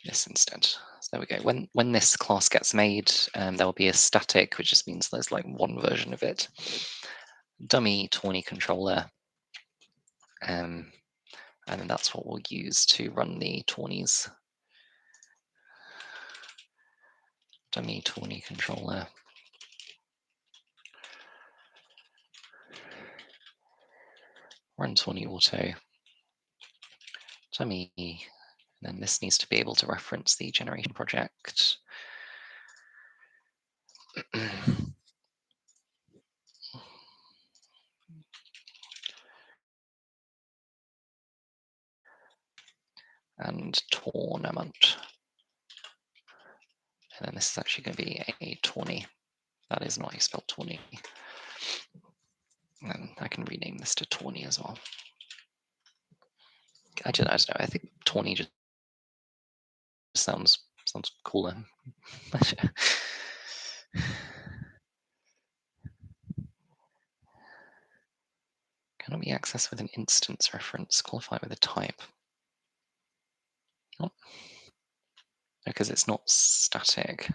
this instead. So there we go. When this class gets made, there will be a static, which just means there's like one version of it. Dummy 20 controller, and then that's what we'll use to run the 20s. Dummy 20 controller. Run 20 auto. Dummy. And then this needs to be able to reference the generation project. and tournament. And then this is actually going to be a tourney. That is not how you spell tourney. And I can rename this to tourney as well. I don't know. I think tourney just sounds cooler. Cannot be accessed with an instance reference. Qualify with a type. Oh. Because it's not static.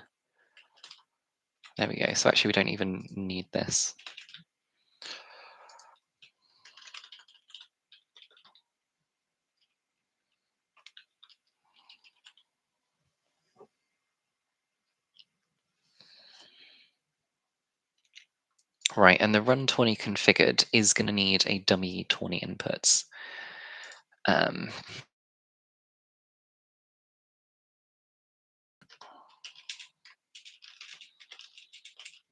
There we go. So actually we don't even need this. Right, and the run 20 configured is going to need a dummy 20 inputs.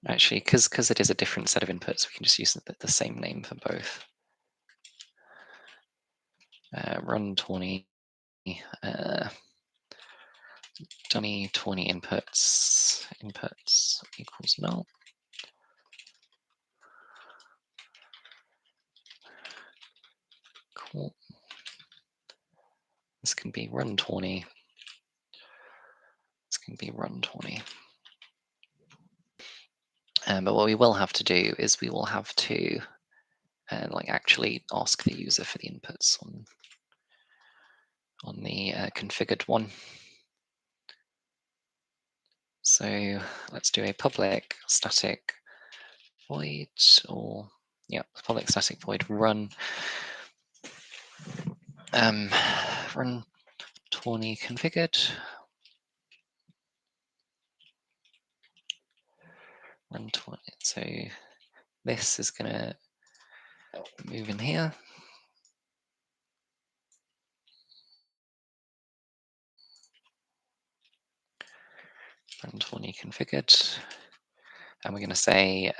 Actually, because it is a different set of inputs, we can just use the same name for both. Run 20, dummy 20 inputs equals null. Cool. This can be run 20. This can be run 20. But what we will have to do is we will have to like actually ask the user for the inputs on the configured one. So let's do a public static void, or yeah, public static void run run 20 configured. Run 20. So this is going to move in here. Run 20 configured. And we're going to say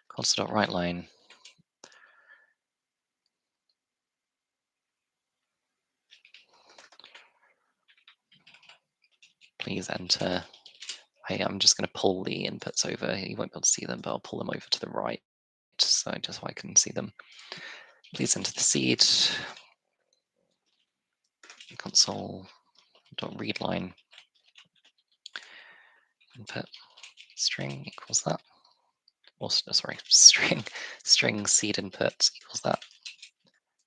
console.writeLine please enter. I'm just going to pull the inputs over. You won't be able to see them, but I'll pull them over to the right, so just so I can see them. Please enter the seed. Console.readLine input string equals that. Or sorry, string seed input equals that.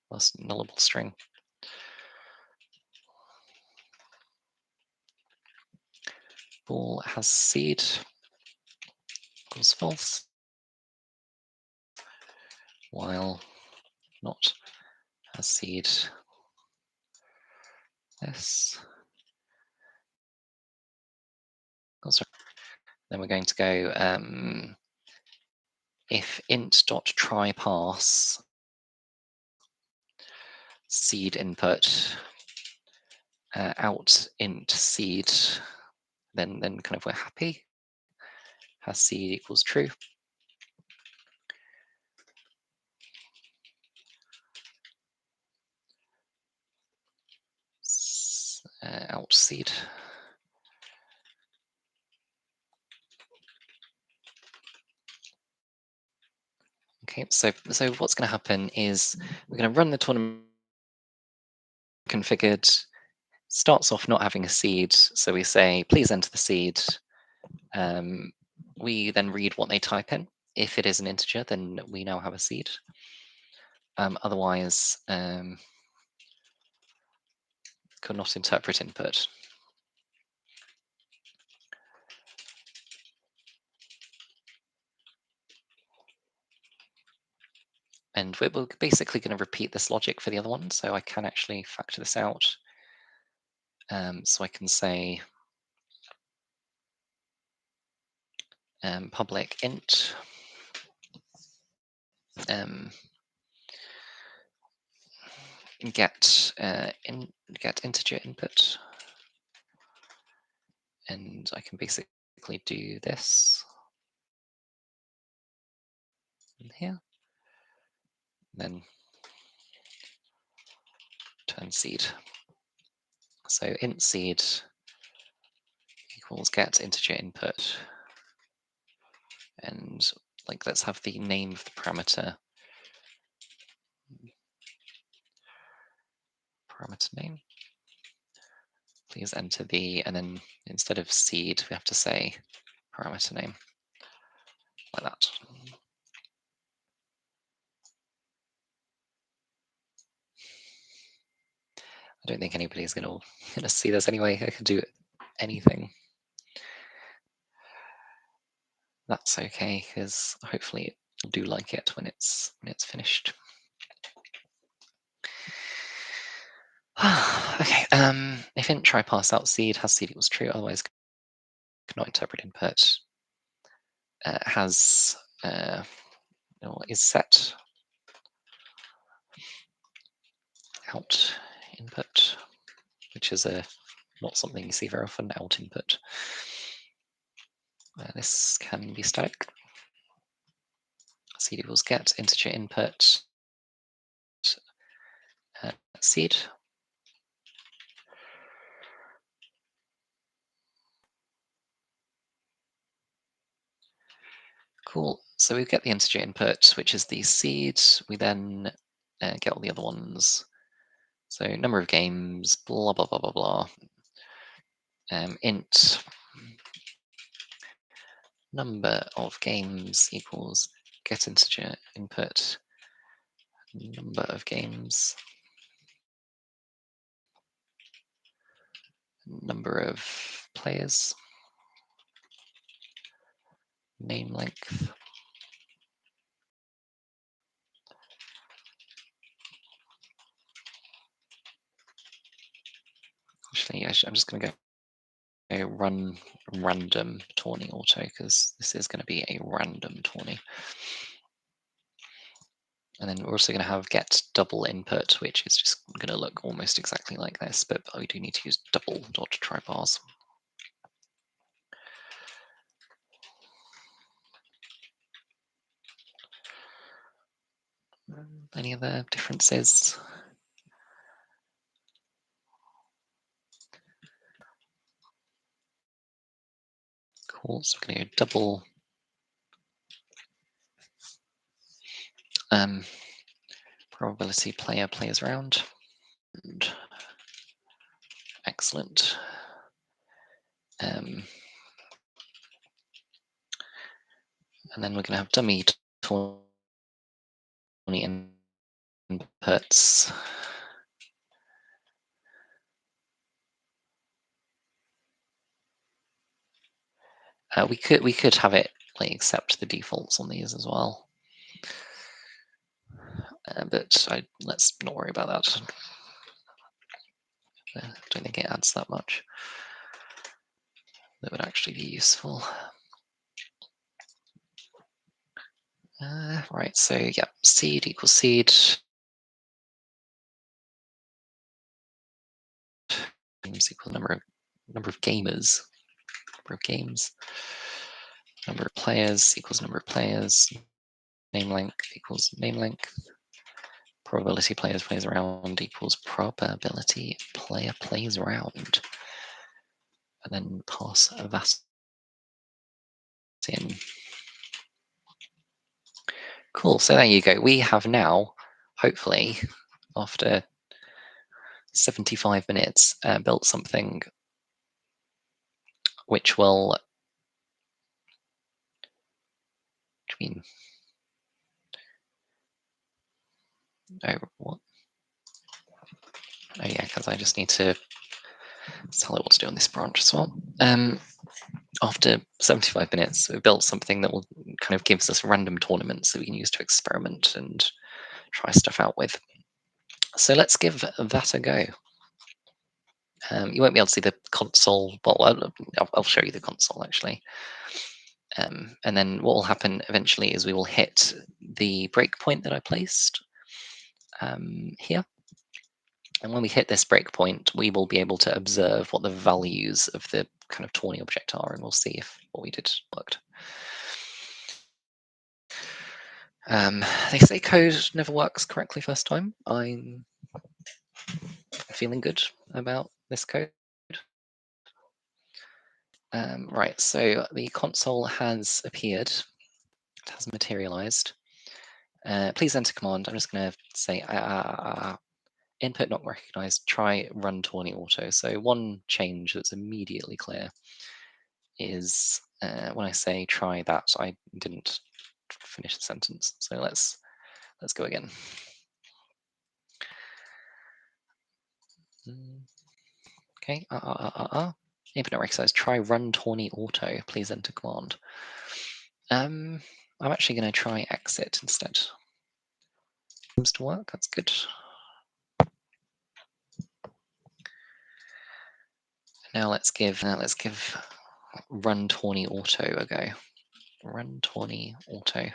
Plus nullable string. Bool has seed equals false, while not has seed this. Oh, sorry. Then we're going to go if int.tryParse seed input out int seed, then kind of we're happy. Has seed equals true. Out seed. Okay, so what's going to happen is we're going to run the tournament configured. Starts off not having a seed, so we say please enter the seed. We then read what they type in. If it is an integer, then we now have a seed. Otherwise, could not interpret input. And we're basically going to repeat this logic for the other one, so I can actually factor this out. So I can say public int get integer input, and I can basically do this in here. Then return seed. So int seed equals get integer input, and like let's have the name of the parameter name. Please enter and then instead of seed, we have to say parameter name, like that. I don't think anybody's going to see this anyway. I can do anything. That's okay, because hopefully it'll do like it when it's finished. Okay. If int try pass out seed has seed equals true, otherwise cannot interpret input. Has is set out input, which is not something you see very often. Out input. This can be static. Seed equals get integer input seed. Cool. So we get the integer input, which is the seed. We then get all the other ones. So number of games, blah, blah, blah, blah, blah. Int number of games equals get integer input number of games, number of players, name length. Actually, I'm just going to go run random tourney auto, because this is going to be a random tourney. And then we're also going to have get double input, which is just going to look almost exactly like this, but we do need to use double dot try bars. Any other differences? Cool. So we're going to go double probability player plays round. And excellent. And then we're going to have dummy tourney inputs. We could have it like accept the defaults on these as well, but let's not worry about that. I don't think it adds that much. That would actually be useful. Right, so yeah, seed equals seed. Equals number of gamers. Number of games. Number of players equals number of players. Name length equals name length. Probability players plays around equals probability player plays around. And then pass that in. Cool, so there you go. We have now, hopefully, after 75 minutes, built something which will, oh, what? Oh yeah, because I just need to tell it what to do on this branch as well. After 75 minutes, we built something that will kind of gives us random tournaments that we can use to experiment and try stuff out with. So let's give that a go. You won't be able to see the console. Well, I'll show you the console actually. And then what will happen eventually is we will hit the breakpoint that I placed here. And when we hit this breakpoint, we will be able to observe what the values of the kind of tourney object are, and we'll see if what we did worked. They say code never works correctly first time. feeling good about this code. Right, so the console has appeared. It has materialized. Please enter command. I'm just going to say input not recognized. Try run tourney auto. So one change that's immediately clear is when I say try that, I didn't finish the sentence. So let's go again. Okay. Input not recognized. Try run tourney auto. Please enter command. I'm actually going to try exit instead. Seems to work. That's good. Now let's give run tourney auto a go. Run tourney auto.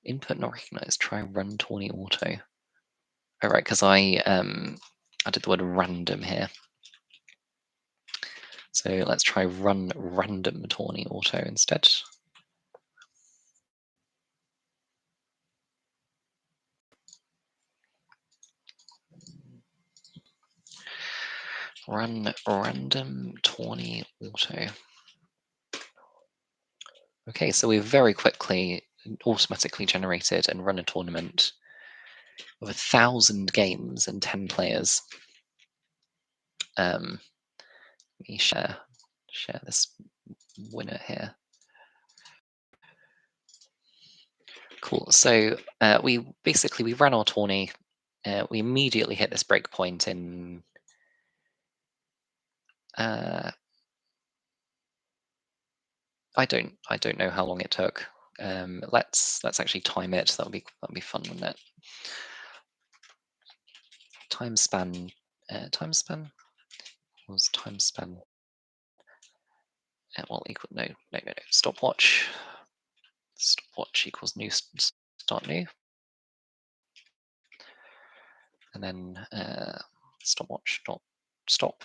Input not recognized. Try run tourney auto. Oh, right, because I did the word random here. So let's try run random tourney auto instead. Run random tourney auto. Okay, so we've very quickly automatically generated and run a tournament of 1,000 games and 10 players. Let me share this winner here. Cool. So we ran our tourney. We immediately hit this breakpoint in I don't know how long it took. Let's actually time it. That'll be fun, wouldn't it? Time span. Time span was time span. Well, equal no. Stopwatch. Stopwatch equals new start new, and then stopwatch dot stop.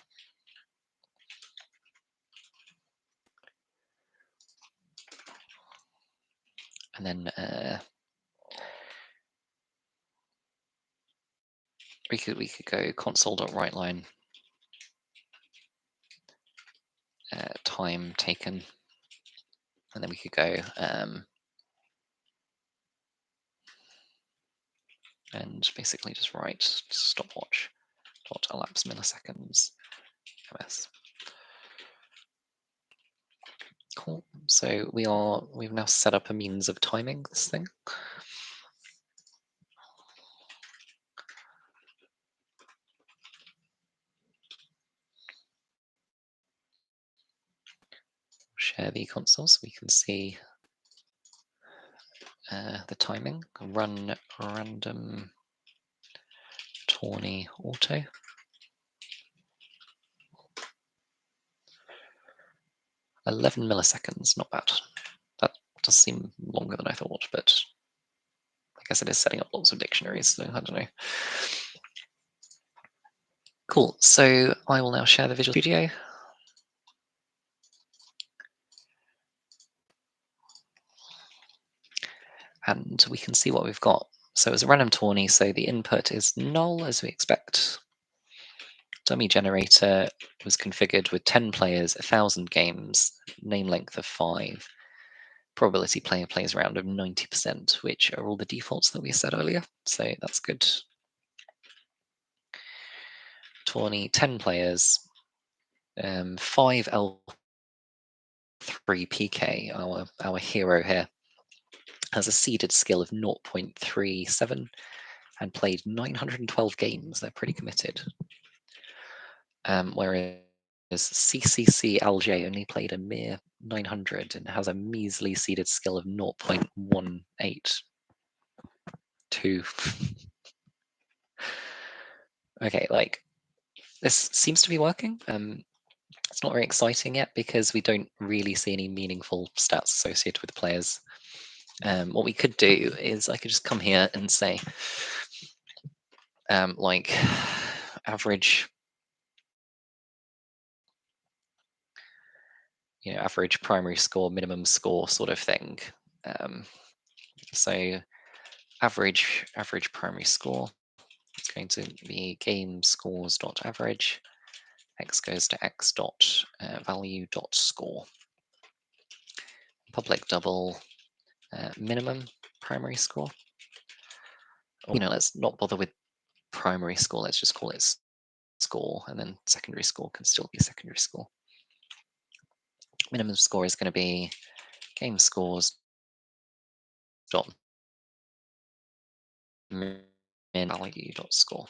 And then we could go console.writeLine time taken, and then we could go and basically just write stopwatch dot elapsed milliseconds ms. Cool. So we've now set up a means of timing this thing. Share the console so we can see the timing. Run random tourney auto. $11 milliseconds, not bad. That does seem longer than I thought, but I guess it is setting up lots of dictionaries, so I don't know. Cool. So I will now share the Visual Studio. And we can see what we've got. So it's a random tourney, so the input is null as we expect. Dummy generator was configured with 10 players, 1,000 games, name length of 5, probability player plays around of 90%, which are all the defaults that we said earlier. So that's good. Tourney, 10 players, 5 L3 PK, our hero here, has a seeded skill of 0.37 and played 912 games. They're pretty committed. Whereas CCC LJ only played a mere 900 and has a measly seeded skill of 0.182. Okay, like this seems to be working. It's not very exciting yet because we don't really see any meaningful stats associated with the players. What we could do is I could just come here and say like average, average primary score, minimum score sort of thing. So average primary score. going to be game scores dot average. X goes to x dot value dot score. Public double minimum primary score. Or, let's not bother with primary score. Let's just call it score, and then secondary score can still be secondary score. Minimum score is going to be game scores dot min value dot score.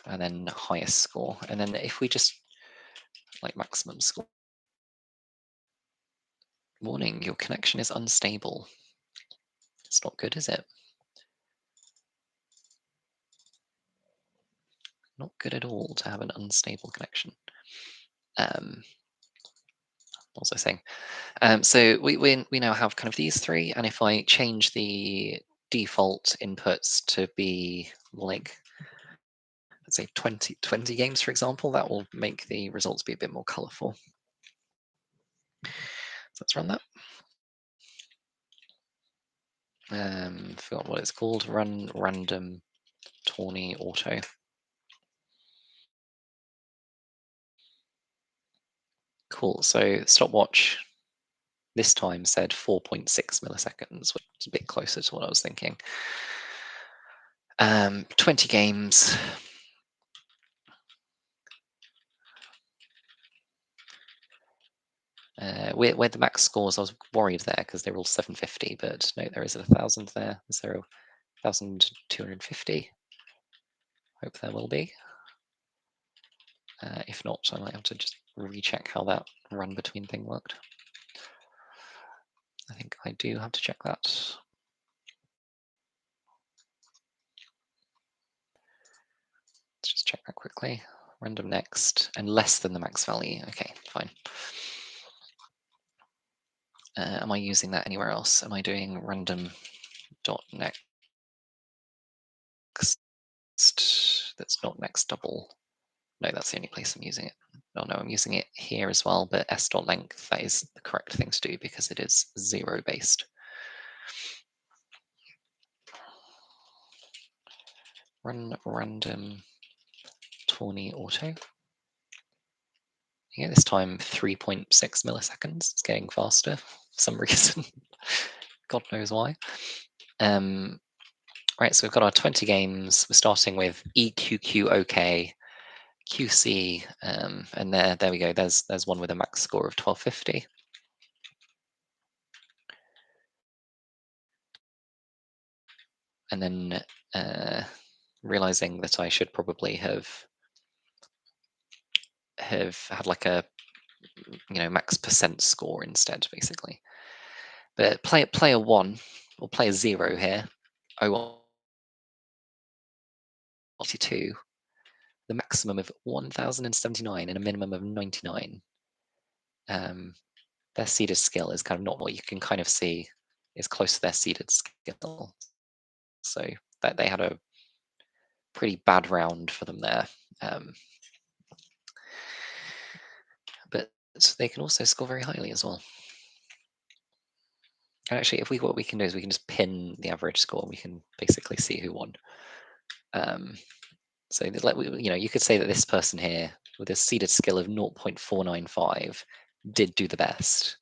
And then highest score. And then if we just like maximum score. Warning, your connection is unstable. It's not good, is it? Not good at all to have an unstable connection. What was I saying? So we now have kind of these three, and if I change the default inputs to be like, let's say 20 games, for example, that will make the results be a bit more colorful. So let's run that. Forgot what it's called. Run random tourney auto. Cool. So stopwatch this time said 4.6 milliseconds, which is a bit closer to what I was thinking. 20 games. Where the max scores, I was worried there because they were all 750, but no, there is 1,000 there. Is there 1,250? Hope there will be. If not, I might have to just recheck how that run between thing worked. I think I do have to check that. Let's just check that quickly. Random next, and less than the max value. Okay, fine. Am I using that anywhere else? Am I doing random dot next? That's not next double. No, that's the only place I'm using it. Oh no, I'm using it here as well, but s.length, that is the correct thing to do because it is 0 based. Run random tourney auto. Yeah, this time 3.6 milliseconds. It's getting faster for some reason. God knows why. Right, so we've got our 20 games. We're starting with EQQOK, QC, and there we go. There's one with a max score of 1250. And then realizing that I should probably have had like a max percent score instead, basically. But player 1 or player 0 here, 082, the maximum of 1,079 and a minimum of 99. Their seeded skill is kind of not what you can kind of see is close to their seeded skill. So that they had a pretty bad round for them there. But they can also score very highly as well. And actually, what we can do is we can just pin the average score. We can basically see who won. So you could say that this person here with a seeded skill of 0.495 did do the best,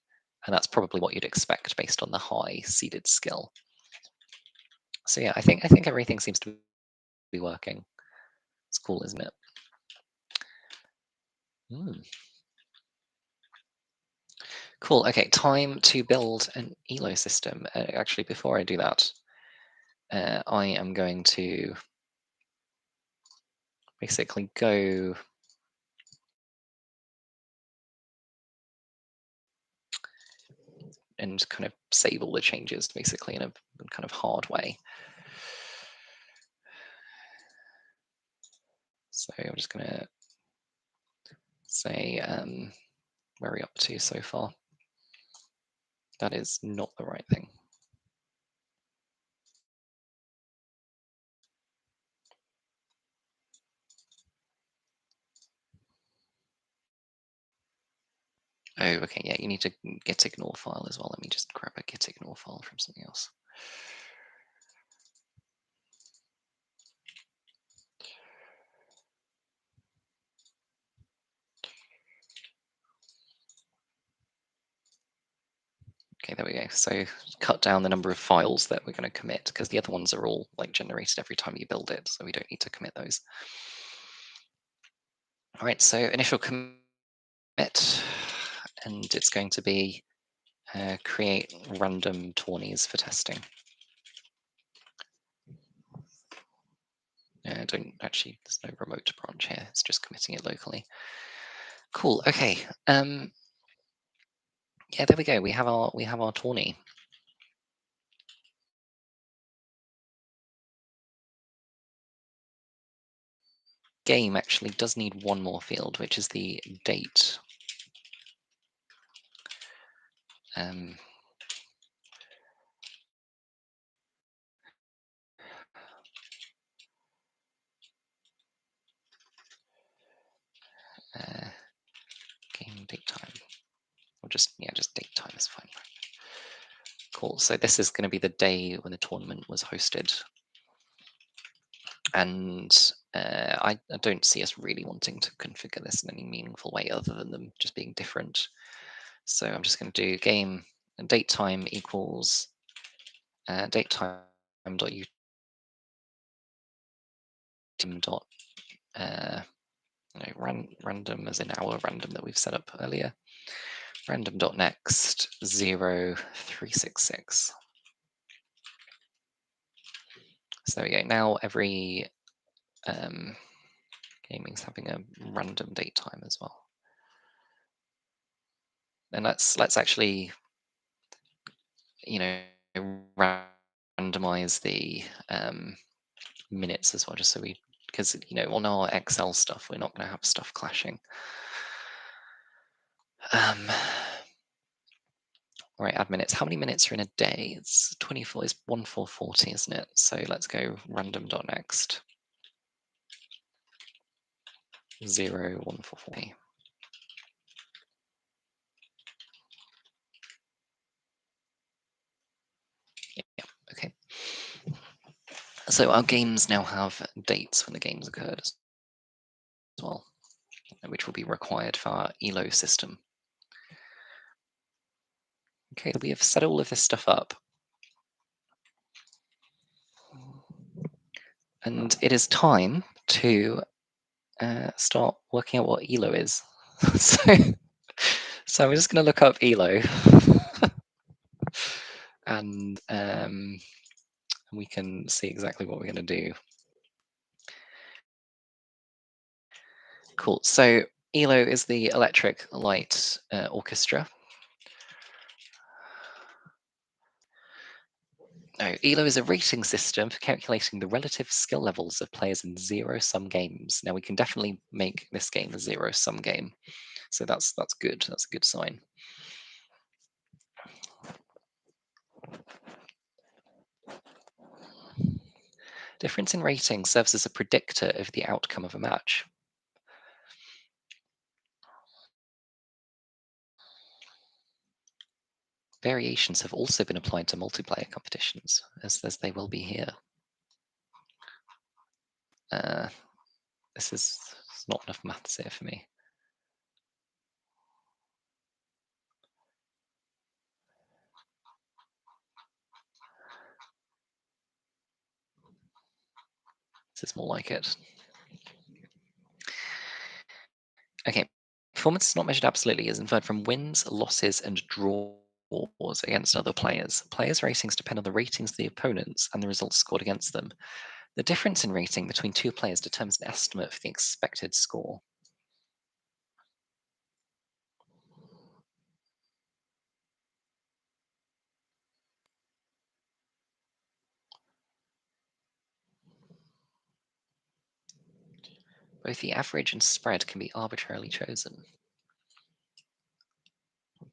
and that's probably what you'd expect based on the high seeded skill. So yeah, I think everything seems to be working. It's cool, isn't it? Cool. Okay, time to build an ELO system. Actually, before I do that, I am going to basically go and kind of save all the changes basically in a kind of hard way. So I'm just going to say where are we up to so far? That is not the right thing. Oh, okay, yeah, you need to git ignore file as well. Let me just grab a git ignore file from something else. Okay, there we go. So cut down the number of files that we're going to commit, because the other ones are all like generated every time you build it, so we don't need to commit those. All right, so initial commit, and it's going to be create random tourneys for testing. Don't actually, there's no remote branch here. It's just committing it locally. Cool. Okay. Yeah, there we go. We have our tourney. Game actually does need one more field, which is the date. Uh, game date time, or just date time is fine. Cool. So this is going to be the day when the tournament was hosted, and I don't see us really wanting to configure this in any meaningful way other than them just being different. So I'm just going to do game and date time equals date time dot u dot random as in our random that we've set up earlier. Random dot next 0366. So there we go. Now every gaming's having a random date time as well. And let's actually, randomize the minutes as well, just so because on our Excel stuff, we're not going to have stuff clashing. Right, add minutes. How many minutes are in a day? It's 24. It's 1440, isn't it? So let's go random.next 01440. Yeah, okay. So our games now have dates when the games occurred as well, which will be required for our ELO system. Okay, we have set all of this stuff up. And it is time to start working out what ELO is. so we're just going to look up ELO. And we can see exactly what we're going to do. Cool. So ELO is the Electric Light Orchestra. No, ELO is a rating system for calculating the relative skill levels of players in zero-sum games. Now we can definitely make this game a zero-sum game, so that's good. That's a good sign. Difference in rating serves as a predictor of the outcome of a match. Variations have also been applied to multiplayer competitions, as they will be here. This is not enough maths here for me. This is more like it. Okay, performance is not measured absolutely, is inferred from wins, losses, and draws against other players. Players' ratings depend on the ratings of the opponents and the results scored against them. The difference in rating between two players determines an estimate for the expected score. Both the average and spread can be arbitrarily chosen.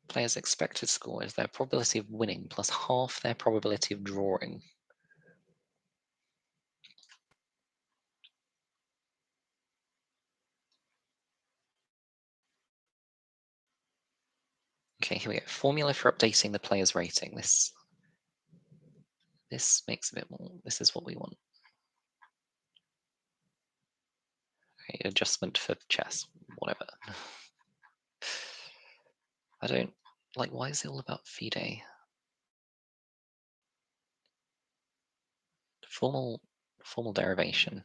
Players' expected score is their probability of winning plus half their probability of drawing. Okay, here we go. Formula for updating the player's rating. This makes a bit more. This is what we want. Okay, adjustment for chess. Whatever. I don't like. Why is it all about FIDE? Formal derivation.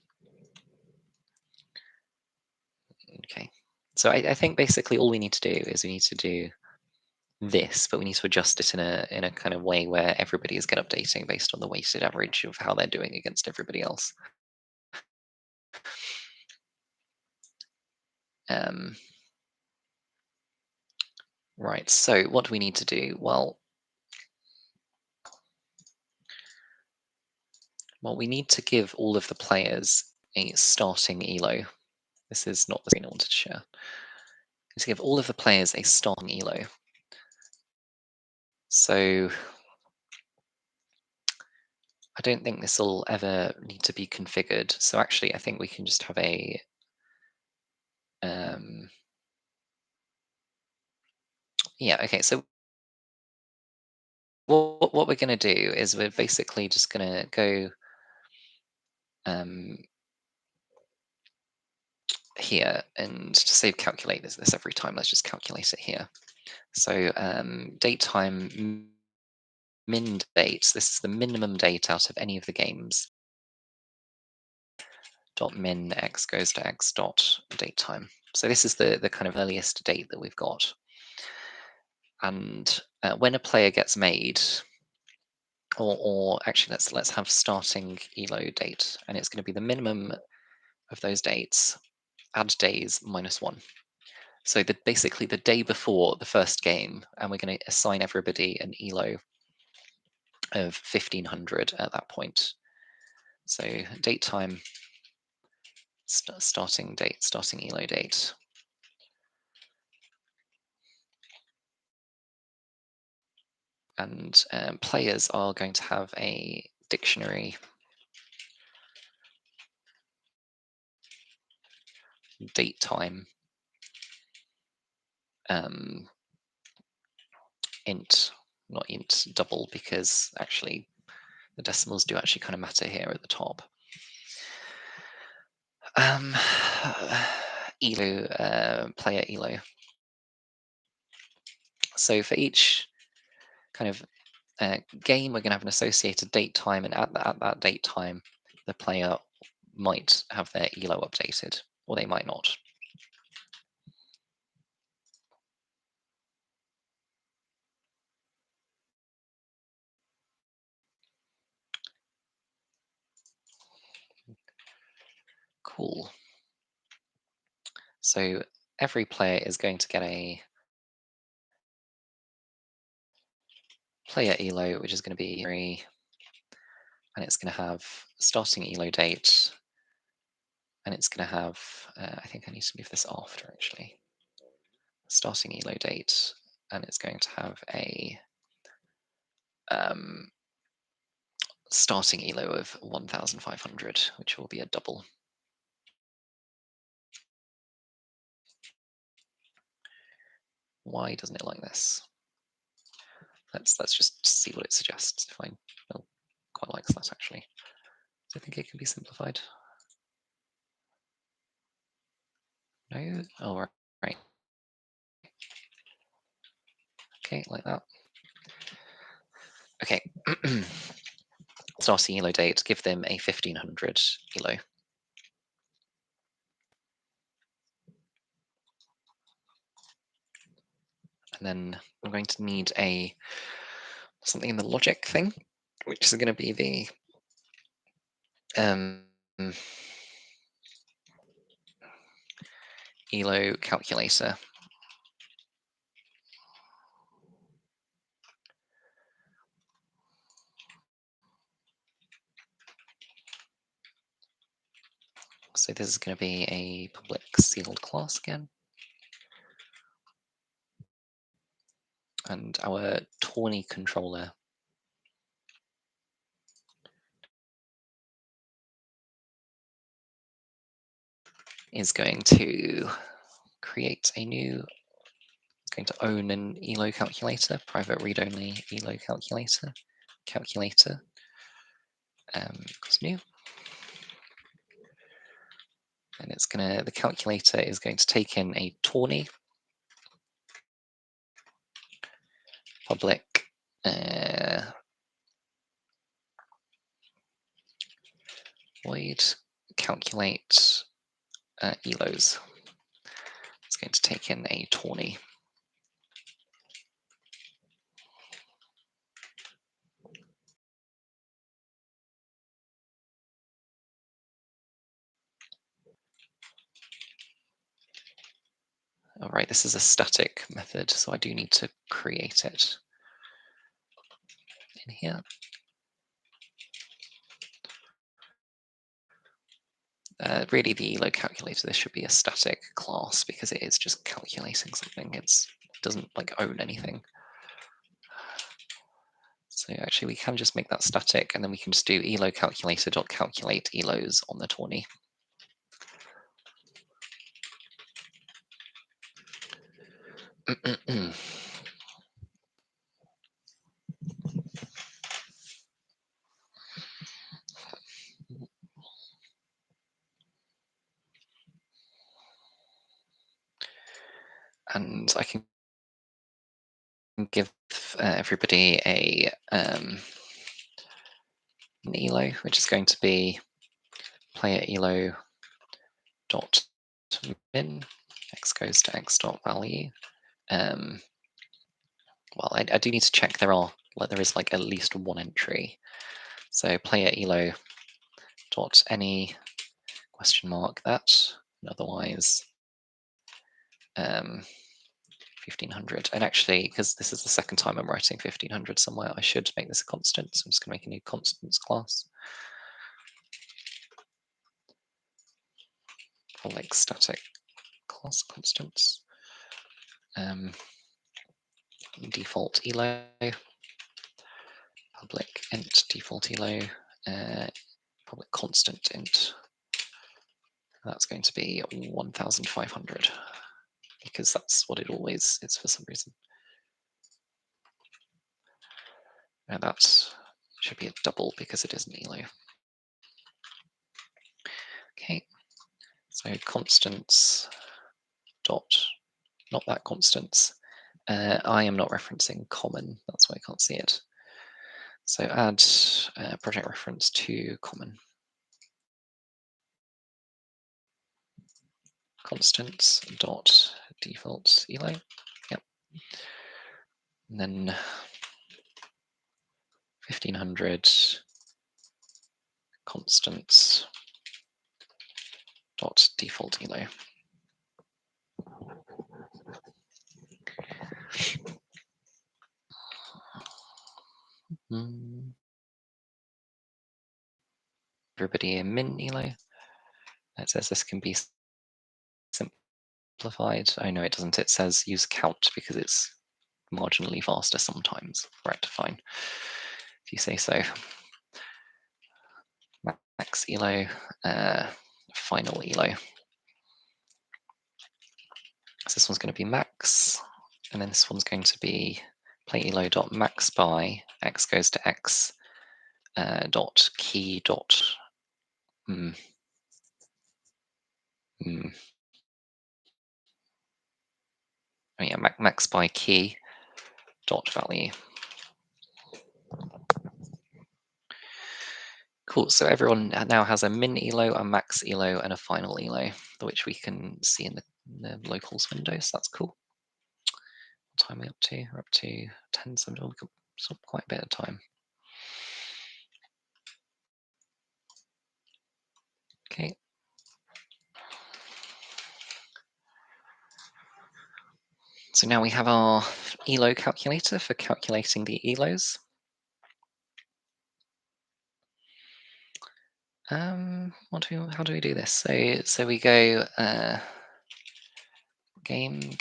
Okay. So I think basically all we need to do is we need to do this, but we need to adjust it in a kind of way where everybody is get updating based on the weighted average of how they're doing against everybody else. Right. So what do we need to do? Well, we need to give all of the players a starting ELO. This is not the screen I wanted to share. To give all of the players a starting ELO. So I don't think this will ever need to be configured. So actually, I think we can just have a yeah. Okay. So what we're going to do is we're basically just going to go here and to save calculate this every time. Let's just calculate it here. So date time min date. This is the minimum date out of any of the games. Dot min x goes to x dot date time. So this is the kind of earliest date that we've got. And when a player gets made, or actually let's have starting ELO date, and it's going to be the minimum of those dates. Add days -1. So basically the day before the first game, and we're going to assign everybody an ELO of 1500 at that point. So date time, starting date, starting ELO date. And players are going to have a dictionary date time int, not int double, because actually the decimals do actually kind of matter here at the top. ELO, player ELO. So for each kind of game, we're going to have an associated date time, and at that date time, the player might have their ELO updated, or they might not. Cool. So every player is going to get a player ELO, which is going to be 3, and it's going to have starting ELO date, and it's going to have, I think I need to leave this after actually, starting ELO date, and it's going to have a starting ELO of 1500, which will be a double. Why doesn't it like this? Let's just see what it suggests. Fine. Well, quite likes that actually. Do you think it can be simplified? No? Oh, right. Okay, like that. Okay. Starting ELO date, give them a 1500 ELO. And then I'm going to need something in the logic thing, which is going to be the ELO calculator. So this is going to be a public sealed class again. And our Tawny controller is going to create a new going to own an ELO calculator, private read-only ELO calculator, equals new. And the calculator is going to take in a tourney, public void calculate ELOs. It's going to take in a tourney. All right, this is a static method, so I do need to create it in here. Really, the ELO calculator, this should be a static class because it is just calculating something. It doesn't like own anything. So actually, we can just make that static, and then we can just do ELO calculator.calculate ELOs on the tourney. And I can give everybody an ELO, which is going to be player ELO dot min, x goes to x dot value. Well, I do need to check there is like at least one entry. So player ELO dot any question mark that, and otherwise 1500. And actually, because this is the second time I'm writing 1500 somewhere, I should make this a constant. So I'm just going to make a new constants class. For like static class constants. Default ELO, public int default ELO, public constant int. That's going to be 1500 because that's what it always is for some reason. And that should be a double because it is an ELO. Okay, so constants dot, not that constants. I am not referencing common, that's why I can't see it. So add project reference to common. Constants dot default ELO. Yep. And then 1500 constants dot default ELO. Everybody a min ELO. It says this can be simplified. Oh no, it doesn't. It says use count because it's marginally faster sometimes. Right, fine. If you say so. Max ELO, final ELO. So this one's going to be max, and then this one's going to be play ELO dot max by x goes to x dot key dot oh yeah, max by key dot value. Cool, so everyone now has a min ELO, a max ELO, and a final ELO, which we can see in the locals window, so that's cool. What time are we up to? We're up to 10, so we've got quite a bit of time. Okay. So now we have our ELO calculator for calculating the ELOs. How do we do this? So we go games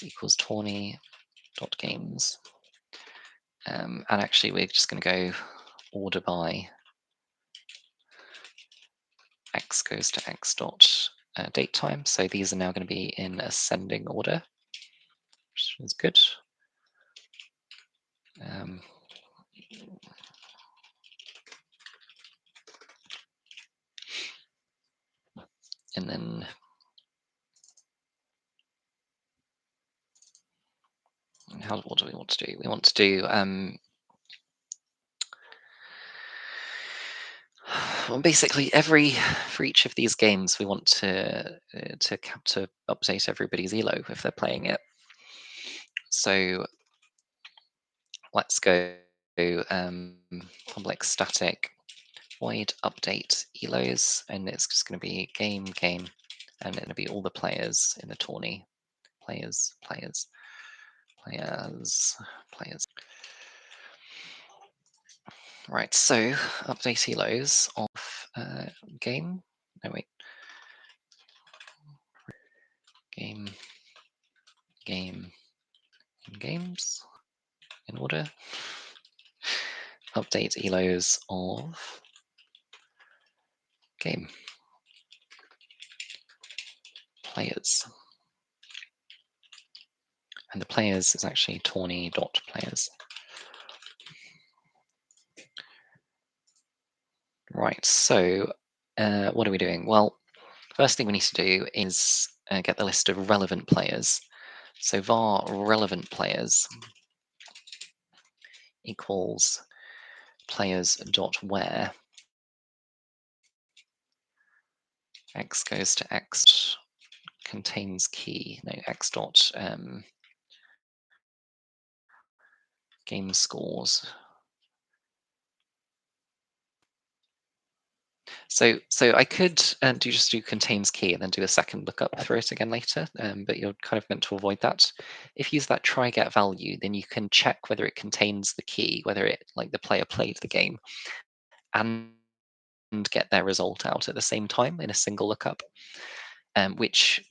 equals tourney dot games, and actually we're just going to go order by x goes to x dot date time. So these are now going to be in ascending order, which is good. Um, and then what do we want to do? We want to do well, basically for each of these games, we want to update everybody's ELO if they're playing it. So let's go public static void update ELOs, and it's just going to be game, and it'll be all the players in the tourney. Players. Right, so update ELOs of game. No, wait. Game, games in order. Update ELOs of game players. And the players is actually tourney.players. Right, so what are we doing? Well, first thing we need to do is get the list of relevant players. So var relevant players equals players.where x goes to x contains key. No, x dot game scores. So I could just do contains key and then do a second lookup for it again later, but you're kind of meant to avoid that. If you use that try get value, then you can check whether it contains the key, whether it like the player played the game, and get their result out at the same time in a single lookup, which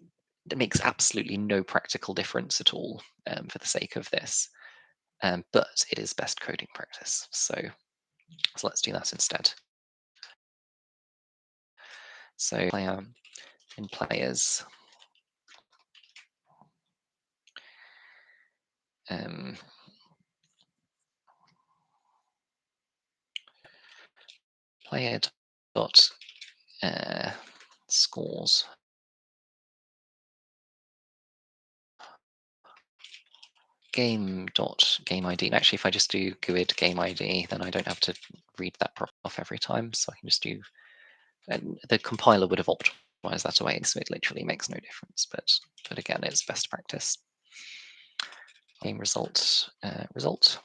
makes absolutely no practical difference at all for the sake of this, but it is best coding practice. So let's do that instead. So player in players. Player dot scores game dot game ID. Actually, if I just do GUID game ID, then I don't have to read that off every time. So I can just do, and the compiler would have optimized that away, so it literally makes no difference. But again, it's best practice. Game result result.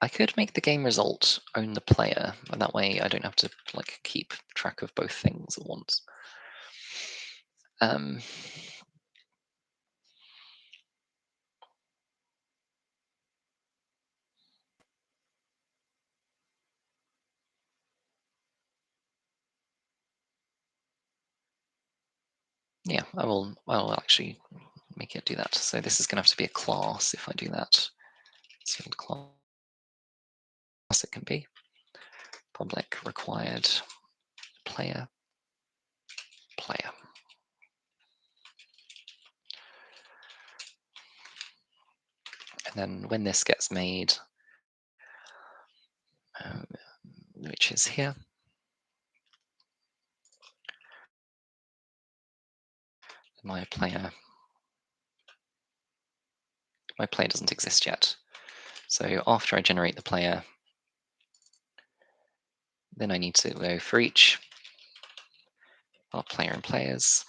I could make the game result own the player, and that way I don't have to like keep track of both things at once. Yeah, I'll actually make it do that. So this is going to have to be a class if I do that. So class it can be public required player. And then when this gets made, which is here, my player doesn't exist yet. So after I generate the player, then I need to go for each our player and players.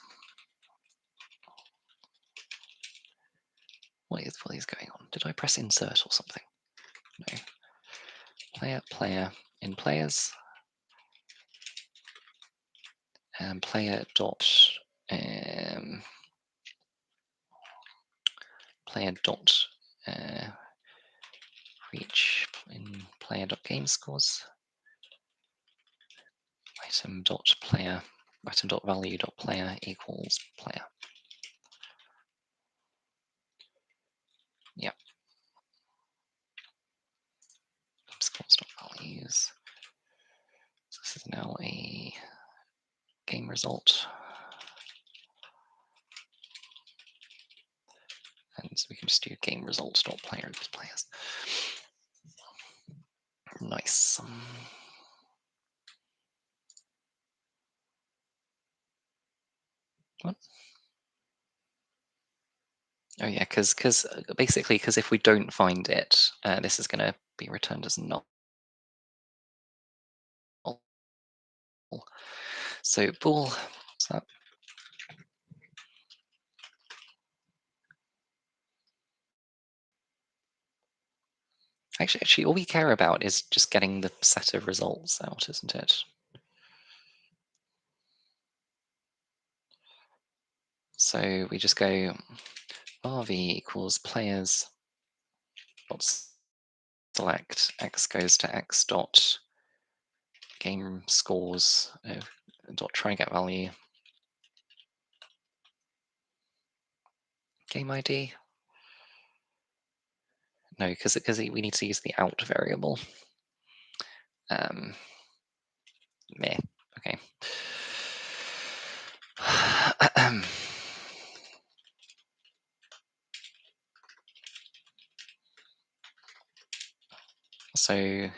What is going on? Did I press insert or something? No. Player in players, and player dot player dot reach in player dot game scores item dot value dot player equals player. Yeah. Scores result. And so we can just do game results dot players. Nice. What? Oh yeah, because basically because if we don't find it, this is going to be returned as null. So bool. What's that? Actually, all we care about is just getting the set of results out, isn't it? So we just go rv equals players dot select x goes to x dot game scores dot try get value game ID. No, because we need to use the out variable. Meh. Okay. So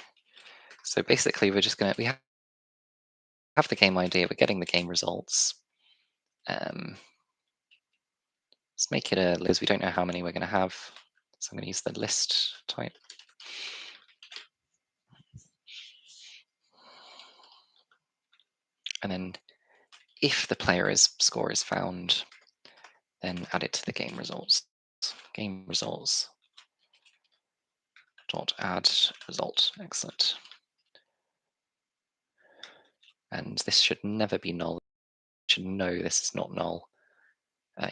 basically we have the game ID, we're getting the game results. Let's make it a list. We don't know how many we're going to have, so I'm going to use the list type. And then if the player's score is found, then add it to the game results. Game results dot add result. Excellent. And this should never be null. It should know this is not null.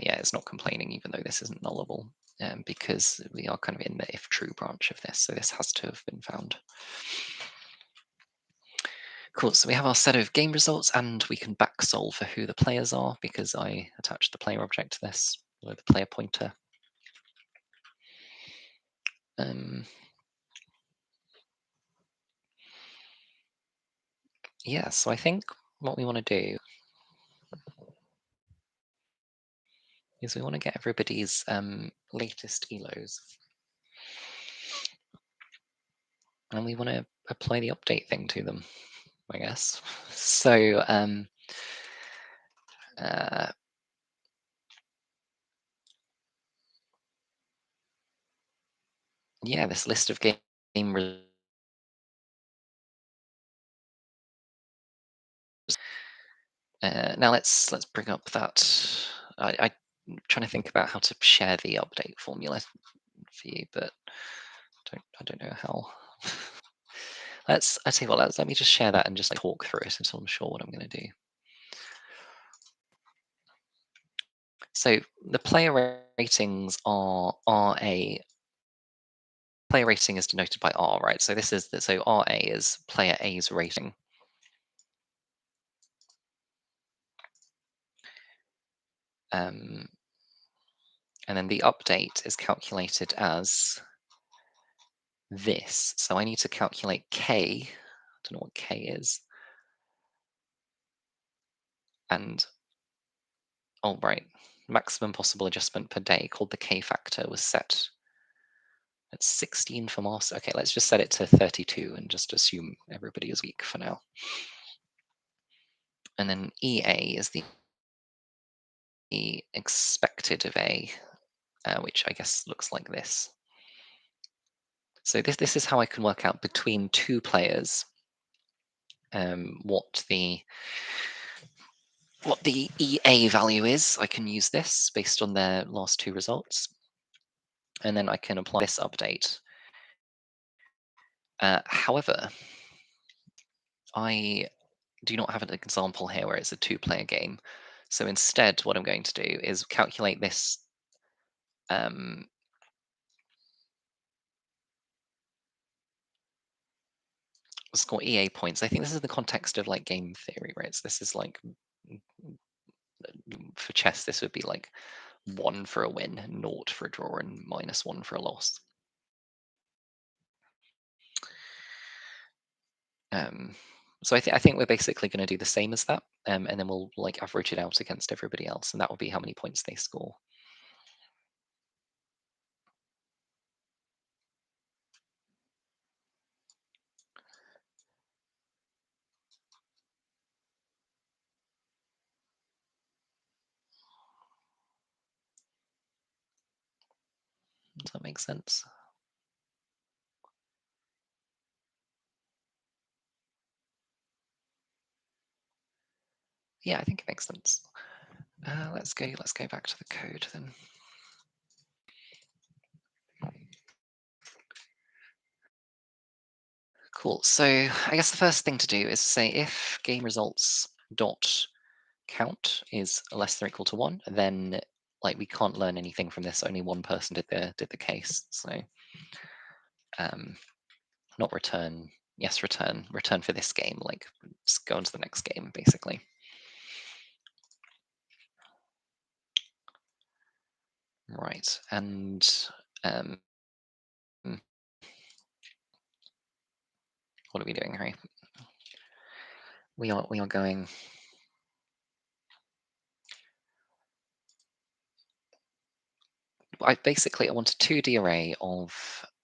Yeah, it's not complaining even though this isn't nullable, because we are kind of in the if true branch of this, so this has to have been found. Cool, so we have our set of game results and we can back solve for who the players are because I attached the player object to this, or the player pointer. Yeah, so I think what we want to do is we want to get everybody's latest ELOs. And we want to apply the update thing to them, I guess. So yeah, this list of game results. Now let's bring up that. I'm trying to think about how to share the update formula for you, but I don't know how. I tell you what, let me just share that and just talk through it until I'm sure what I'm going to do. So the player ratings are RA. Player rating is denoted by R, right? So this is so RA is player A's rating. And then the update is calculated as this. So I need to calculate K. I don't know what K is. And oh right, maximum possible adjustment per day called the K factor was set at 16 for Mars. Okay, let's just set it to 32 and just assume everybody is weak for now. And then EA is the expected of A, which I guess looks like this. So this is how I can work out between two players what the EA value is. I can use this based on their last two results, and then I can apply this update. However, I do not have an example here where it's a two-player game. So instead, what I'm going to do is calculate this score EA points. I think this is the context of like game theory, right? So this is like for chess, this would be like 1 for a win, 0 for a draw, and -1 for a loss. So I think we're basically going to do the same as that, and then we'll like average it out against everybody else, and that will be how many points they score. Does that make sense? Yeah, I think it makes sense. Let's go back to the code then. Cool. So I guess the first thing to do is say if game results dot count is less than or equal to 1, then like we can't learn anything from this. Only one person did the case. So um, not return. Yes, return for this game. Like just go on to the next game, basically. Right, and um, what are we doing, Harry? We are going. I want a 2D array of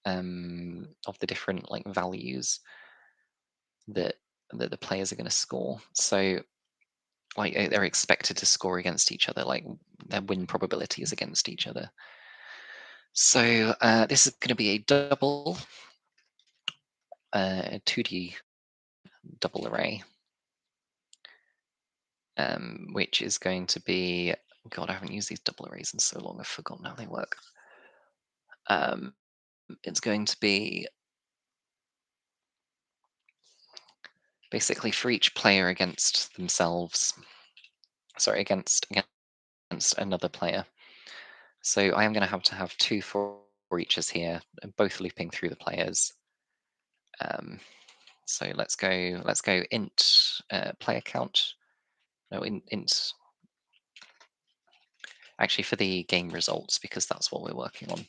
the different like values that the players are going to score. So like they're expected to score against each other, like their win probabilities against each other. So this is going to be a double, a 2D double array, which is going to be, God, I haven't used these double arrays in so long, I've forgotten how they work. It's going to be basically for each player against themselves, sorry, against another player. So I am going to have two for eaches here, both looping through the players. So let's go int player count. No, int. Actually, for the game results, because that's what we're working on.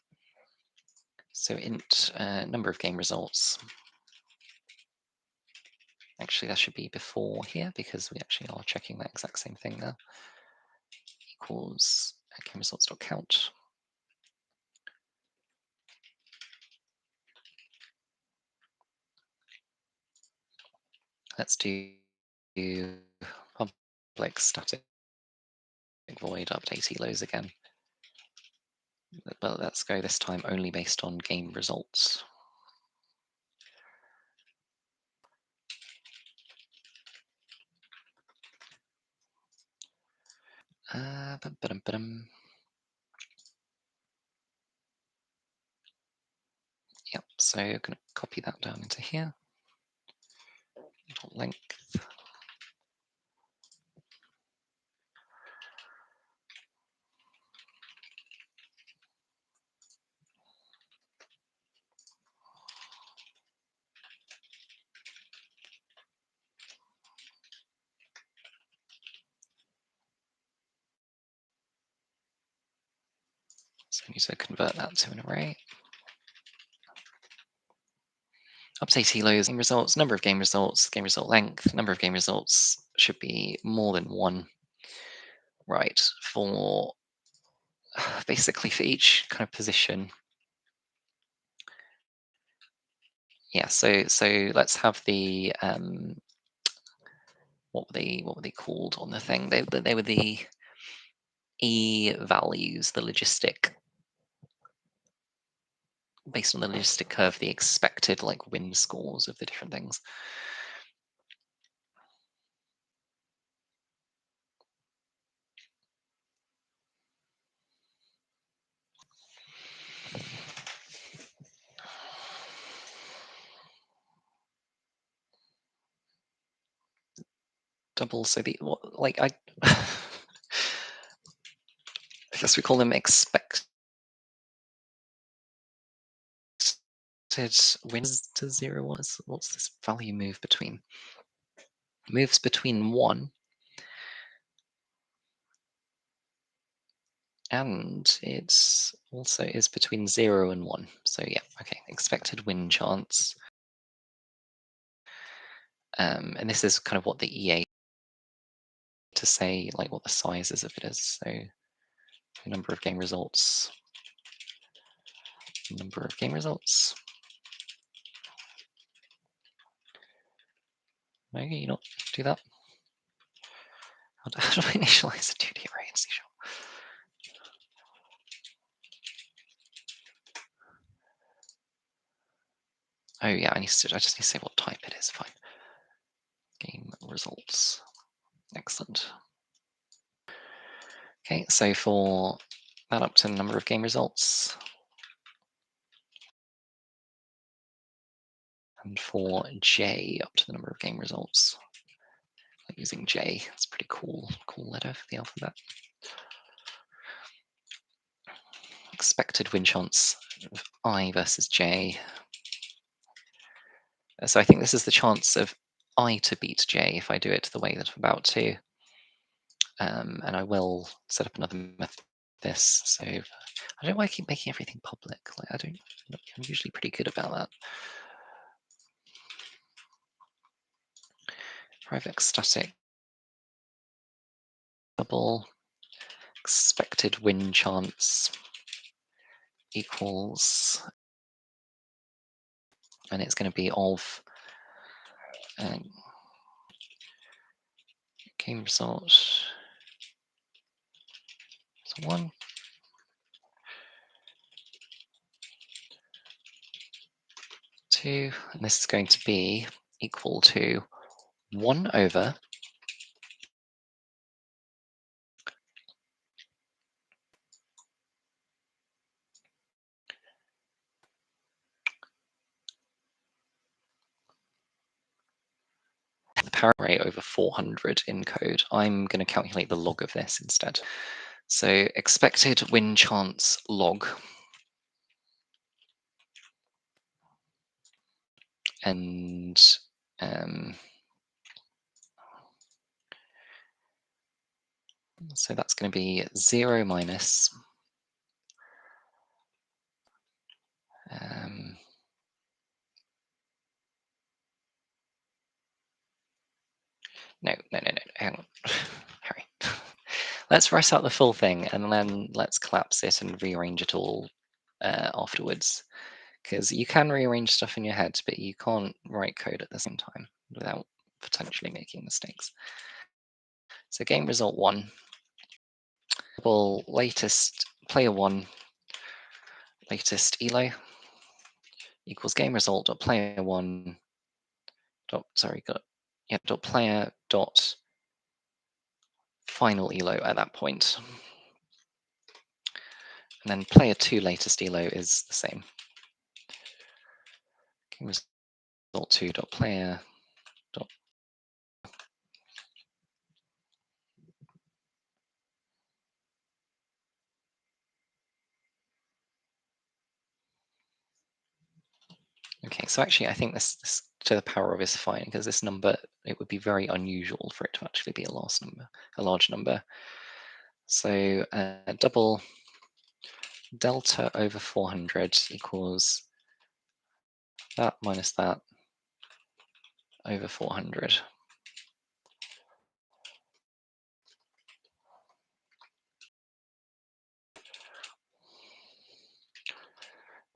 So int number of game results. Actually, that should be before here because we actually are checking that exact same thing now. Equals game results.count. Let's do public static void update ELOs again. But let's go this time only based on game results. Yep, so I'm going to copy that down into here. Length. So I need to convert that to an array. Update ELOs, game results, number of game results, game result length, number of game results should be more than one. Right, for basically for each kind of position. Yeah, so let's have the what were they called on the thing? They were the E values, the logistic, based on the logistic curve, the expected like win scores of the different things. Double, so the what, like I I guess we call them expected wins to 0. What's this value move between? Moves between 1 and it's also is between 0 and 1. So yeah, okay, expected win chance And this is kind of what the EA to say, like what the sizes of it is. So number of game results, number of game results. Maybe you not do that. How do I initialize a 2D array in C#? Oh yeah, I just need to say what type it is. Fine. Game results. Excellent. Okay, so for that up to the number of game results, and for J up to the number of game results, like using J, that's a pretty cool letter for the alphabet. Expected win chance of I versus J. So I think this is the chance of I to beat J if I do it the way that I'm about to. And I will set up another method for this. So I don't know why I keep making everything public. Like I'm usually pretty good about that. Private static double expected win chance equals, and it's going to be of game result. So 1, 2, and this is going to be equal to 1 over the power array over 400 in code. I'm going to calculate the log of this instead. So expected win chance log, and so that's going to be 0 minus no, hang on. Harry. Let's write out the full thing and then let's collapse it and rearrange it all afterwards. Because you can rearrange stuff in your head, but you can't write code at the same time without potentially making mistakes. So game result 1, latest player 1, latest ELO equals game result dot player 1 dot dot player dot final ELO at that point. And then player 2 latest ELO is the same. Game result 2 dot player dot. Okay, so actually I think this to the power of is fine, because this number, it would be very unusual for it to actually be a large number. So double delta over 400 equals that minus that over 400.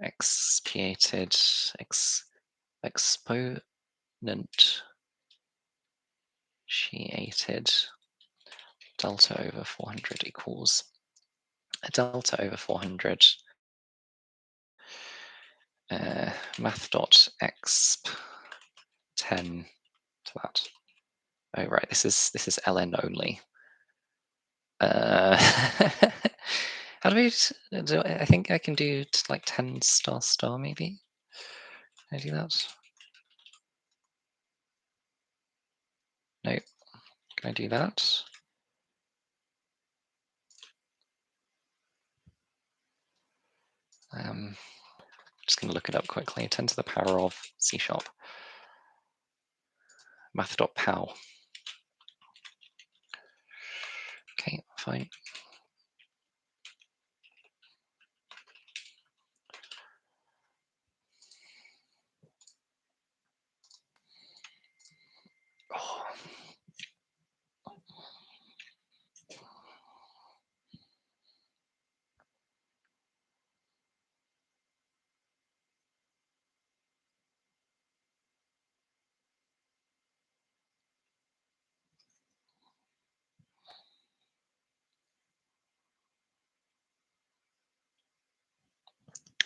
Exponentiated delta over 400 equals a delta over 400 math.exp 10 to that. Oh right, this is ln only. How do I think I can do like 10 star maybe? Can I do that? No. Can I do that? Just going to look it up quickly. 10 to the power of C#. Math.pow. Okay, fine.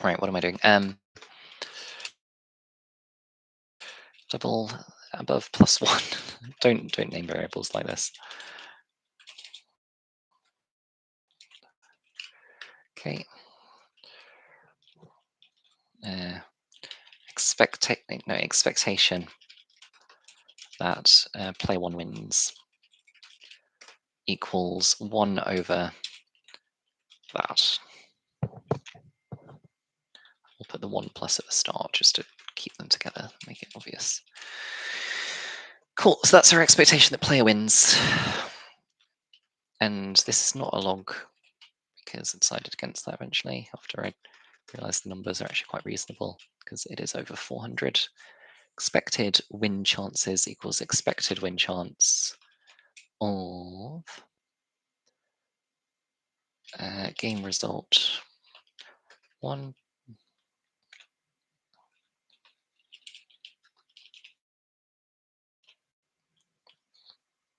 Right, what am I doing? Double above plus one. Don't name variables like this. Okay. Expectation that player one wins equals 1 over that. We'll put the 1 plus at the start just to keep them together, make it obvious. Cool, so that's our expectation that player wins. And this is not a log because I decided against that eventually after I realized the numbers are actually quite reasonable because it is over 400. Expected win chances equals expected win chance of game result 1